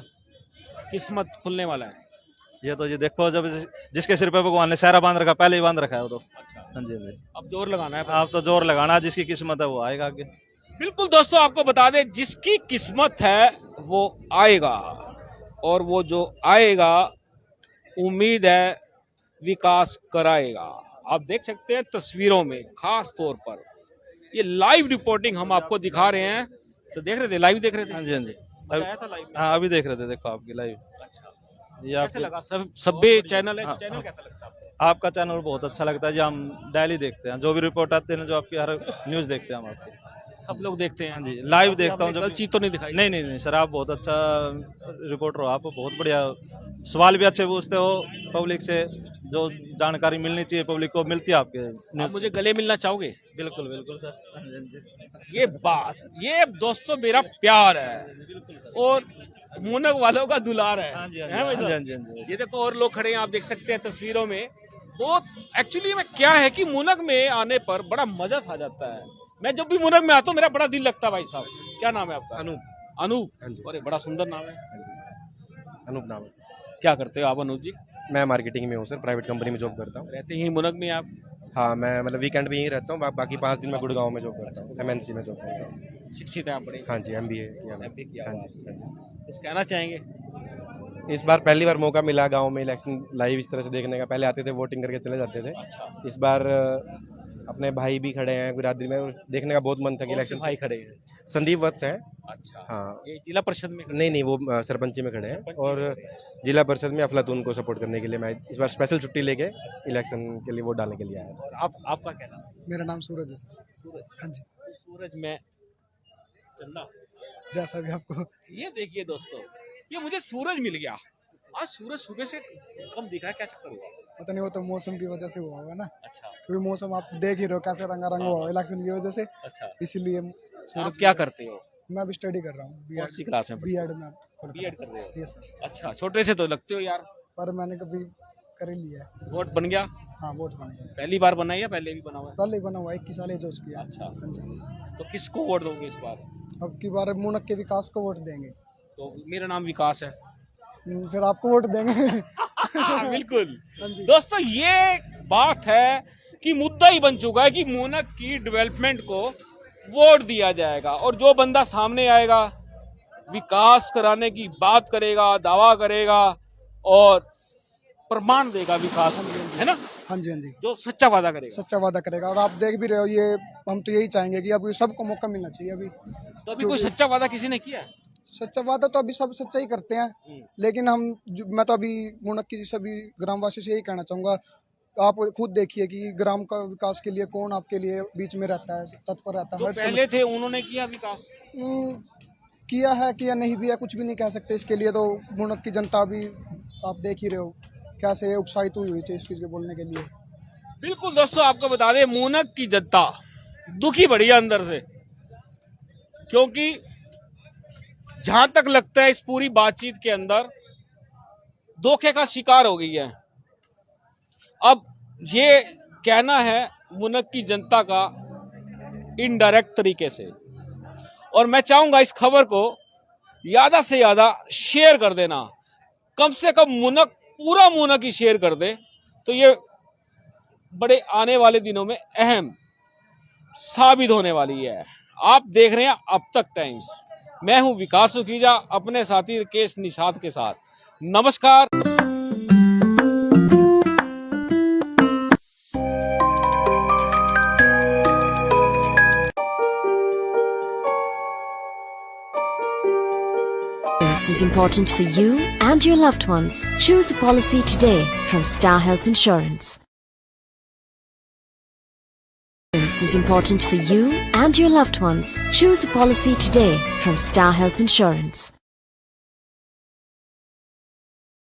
[SPEAKER 1] किस्मत खुलने वाला है?
[SPEAKER 2] ये तो जी देखो, जब जिसके सिर पे भगवान ने सहरा बांध रखा, पहले ही बांध रखा है वो तो। हाँ जी, हाँ जी,
[SPEAKER 1] अब जोर लगाना है।
[SPEAKER 2] आप तो जोर लगाना, जिसकी किस्मत है वो आएगा आगे।
[SPEAKER 1] बिल्कुल दोस्तों, आपको बता दें, जिसकी किस्मत है वो आएगा, और वो जो आएगा उम्मीद है विकास कराएगा। आप देख सकते हैं तस्वीरों में, खास तौर पर ये लाइव रिपोर्टिंग हम आपको दिखा रहे हैं। तो देख रहे थे, लाइव देख रहे थे?
[SPEAKER 2] हाँ जी, हाँ जी,
[SPEAKER 1] बताया था लाइव।
[SPEAKER 2] हाँ अभी देख रहे थे, देखो आपकी लाइव।
[SPEAKER 1] अच्छा,
[SPEAKER 2] ये
[SPEAKER 1] कैसे
[SPEAKER 2] आपको
[SPEAKER 1] लगा? सभ्य चैनल है,
[SPEAKER 2] हाँ,
[SPEAKER 1] चैनल
[SPEAKER 2] हाँ।
[SPEAKER 1] कैसा लगता है आपको?
[SPEAKER 2] आपका चैनल बहुत अच्छा लगता है जी, हम डेली देखते हैं, जो भी रिपोर्ट आते हैं, जो आपकी हर न्यूज देखते हैं हम आपकी।
[SPEAKER 1] सब लोग देखते हैं?
[SPEAKER 2] हाँ जी, लाइव देखता हूँ।
[SPEAKER 1] गलत चीज तो नहीं दिखाई?
[SPEAKER 2] नहीं नहीं नहीं सर, आप बहुत अच्छा रिपोर्टर हो, आप बहुत बढ़िया, सवाल भी अच्छे पूछते हो, पब्लिक से जो जानकारी मिलनी चाहिए पब्लिक को मिलती है आपके
[SPEAKER 1] आप
[SPEAKER 2] न्यूज।
[SPEAKER 1] मुझे गले मिलना चाहोगे?
[SPEAKER 2] बिल्कुल बिल्कुल सर।
[SPEAKER 1] ये बात, ये दोस्तों मेरा प्यार है और मुनक वालों का दुलार है।
[SPEAKER 2] हाँ जी, हाँ जी,
[SPEAKER 1] हैं भाई
[SPEAKER 2] हाँ जी,
[SPEAKER 1] साहब?
[SPEAKER 2] हाँ जी, हाँ जी।
[SPEAKER 1] ये देखो और लोग खड़े हैं, आप देख सकते हैं तस्वीरों में। बहुत एक्चुअली में क्या है कि मुनक में आने पर बड़ा मजा सा जाता है। मैं जब भी मुनक में आता हूँ मेरा बड़ा दिल लगता है। भाई साहब, क्या नाम है आपका?
[SPEAKER 11] अनूप।
[SPEAKER 1] अनूप, अरे बड़ा सुंदर नाम है।
[SPEAKER 11] अनूप नाम है।
[SPEAKER 1] क्या करते हो आप अनूप जी?
[SPEAKER 11] मैं मार्केटिंग में हूँ सर, प्राइवेट कंपनी में जॉब करता हूँ।
[SPEAKER 1] रहते ही मुनक में आप?
[SPEAKER 11] हाँ, मैं मतलब वीकेंड भी यहीं रहता हूँ, बाकी 5 दिन मैं गुड़गांव में जॉब करता हूँ, MNC में जॉब करता हूँ।
[SPEAKER 1] शिक्षित है आप बड़े?
[SPEAKER 11] हाँ जी, MBA किया मैंने।
[SPEAKER 1] MBA किया
[SPEAKER 11] हाँ
[SPEAKER 1] हुआ
[SPEAKER 11] जी, हाँ जी।
[SPEAKER 1] कुछ कहना चाहेंगे?
[SPEAKER 11] इस बार पहली बार मौका मिला गांव में इलेक्शन लाइव इस तरह से देखने का। पहले आते थे, वोटिंग करके चले जाते थे।
[SPEAKER 1] अच्छा,
[SPEAKER 11] इस बार अपने भाई भी खड़े हैं बिरादरी में, और देखने का बहुत मन था कि
[SPEAKER 1] कौन से
[SPEAKER 11] इलेक्शन।
[SPEAKER 1] भाई खड़े हैं?
[SPEAKER 11] संदीप वत्स हैं।
[SPEAKER 1] अच्छा,
[SPEAKER 11] हाँ,
[SPEAKER 1] ये जिला परिषद में?
[SPEAKER 11] नहीं वो सरपंची में खड़े हैं,
[SPEAKER 1] सरपंची
[SPEAKER 11] और
[SPEAKER 1] में खड़े हैं।
[SPEAKER 11] जिला परिषद में अफलातून को सपोर्ट करने के लिए मैं इस बार स्पेशल छुट्टी लेके इलेक्शन के लिए वोट डालने के लिए आया।
[SPEAKER 1] आपका क्या नाम?
[SPEAKER 10] मेरा नाम सूरज है सर।
[SPEAKER 1] सूरज।
[SPEAKER 10] हाँ जी,
[SPEAKER 1] सूरज में चंदा।
[SPEAKER 10] जैसा भी आपको।
[SPEAKER 1] ये देखिए दोस्तों, ये मुझे सूरज मिल गया। आज सूरज सुबह से कम दिखा है, क्या चक्कर हुआ?
[SPEAKER 10] पता नहीं, वो तो मौसम की वजह से हुआ होगा ना,
[SPEAKER 1] अच्छा
[SPEAKER 10] क्योंकि मौसम आप देख ही रहे हो कैसे रंगारंग हुआ हो इलेक्शन की वजह से,
[SPEAKER 1] अच्छा।
[SPEAKER 10] इसीलिए
[SPEAKER 1] आप
[SPEAKER 10] सूरज।
[SPEAKER 1] क्या करते हो?
[SPEAKER 10] मैं अभी स्टडी कर रहा हूँ,
[SPEAKER 1] कौन सी क्लास में?
[SPEAKER 10] बीएड में।
[SPEAKER 1] बीएड कर रहे हो?
[SPEAKER 10] यस सर,
[SPEAKER 1] अच्छा, छोटे से तो लगते हो यार।
[SPEAKER 10] पर मैंने कभी कर ही लिया है।
[SPEAKER 1] वोट बन गया?
[SPEAKER 10] हाँ, वोट बन गया।
[SPEAKER 1] पहली बार बना है या पहले भी बना हुआ है?
[SPEAKER 10] पहले ही बना हुआ, 21 साल एज हो चुकी है।
[SPEAKER 1] अच्छा,
[SPEAKER 10] हाँ जी।
[SPEAKER 1] तो किसको वोट दोगे इस बार?
[SPEAKER 10] अब की बार मुनक के विकास को वोट देंगे।
[SPEAKER 1] तो मेरा नाम विकास है।
[SPEAKER 10] फिर आपको वोट देंगे।
[SPEAKER 1] बिल्कुल
[SPEAKER 10] हाँ जी।
[SPEAKER 1] दोस्तों, ये बात है कि मुद्दा ही बन चुका है कि मुनक की डेवलपमेंट को वोट दिया जाएगा, और जो बंदा सामने आएगा विकास कराने की बात करेगा, दावा करेगा और प्रमाण देगा विकास, है ना?
[SPEAKER 10] हाँ जी, हाँ जी,
[SPEAKER 1] जो सच्चा वादा करेगा।
[SPEAKER 10] सच्चा वादा करेगा। और आप देख भी रहे हो, ये हम तो यही चाहेंगे कि अभी सबको मौका मिलना चाहिए। अभी
[SPEAKER 1] तो अभी कोई सच्चा वादा किसी ने किया है?
[SPEAKER 10] सच्चा वादा तो अभी सब सच्चा ही करते हैं, लेकिन मैं तो अभी मुनक की सभी ग्रामवासी से यही कहना चाहूँगा, आप खुद देखिए कि ग्राम का विकास के लिए कौन आपके लिए बीच में रहता है, तत्पर रहता है।
[SPEAKER 1] जो
[SPEAKER 10] हर
[SPEAKER 1] पहले थे उन्होंने किया विकास?
[SPEAKER 10] किया है कि या नहीं भी है, कुछ भी नहीं कह सकते इसके लिए। तो मुनक की जनता भी आप देख ही रहे हो कैसे उत्साहित हुई थी इस चीज़ के बोलने के लिए।
[SPEAKER 1] बिल्कुल दोस्तों, आपको बता दें, मुनक की जनता दुखी बड़ी है अंदर से, क्योंकि जहां तक लगता है इस पूरी बातचीत के अंदर धोखे का शिकार हो गई है। अब ये कहना है मुनक की जनता का इनडायरेक्ट तरीके से और मैं चाहूंगा इस खबर को ज्यादा से ज्यादा शेयर कर देना, कम से कम पूरा मुनक ही शेयर कर दे, तो ये बड़े आने वाले दिनों में अहम साबित होने वाली है। आप देख रहे हैं अब तक टाइम्स, मैं हूं विकास सुखीजा अपने साथी केस निषाद के साथ। नमस्कार।
[SPEAKER 12] This is important for you and your loved ones. Choose a policy today from Star Health Insurance. This is important for you and your loved ones. Choose a policy today from Star Health Insurance.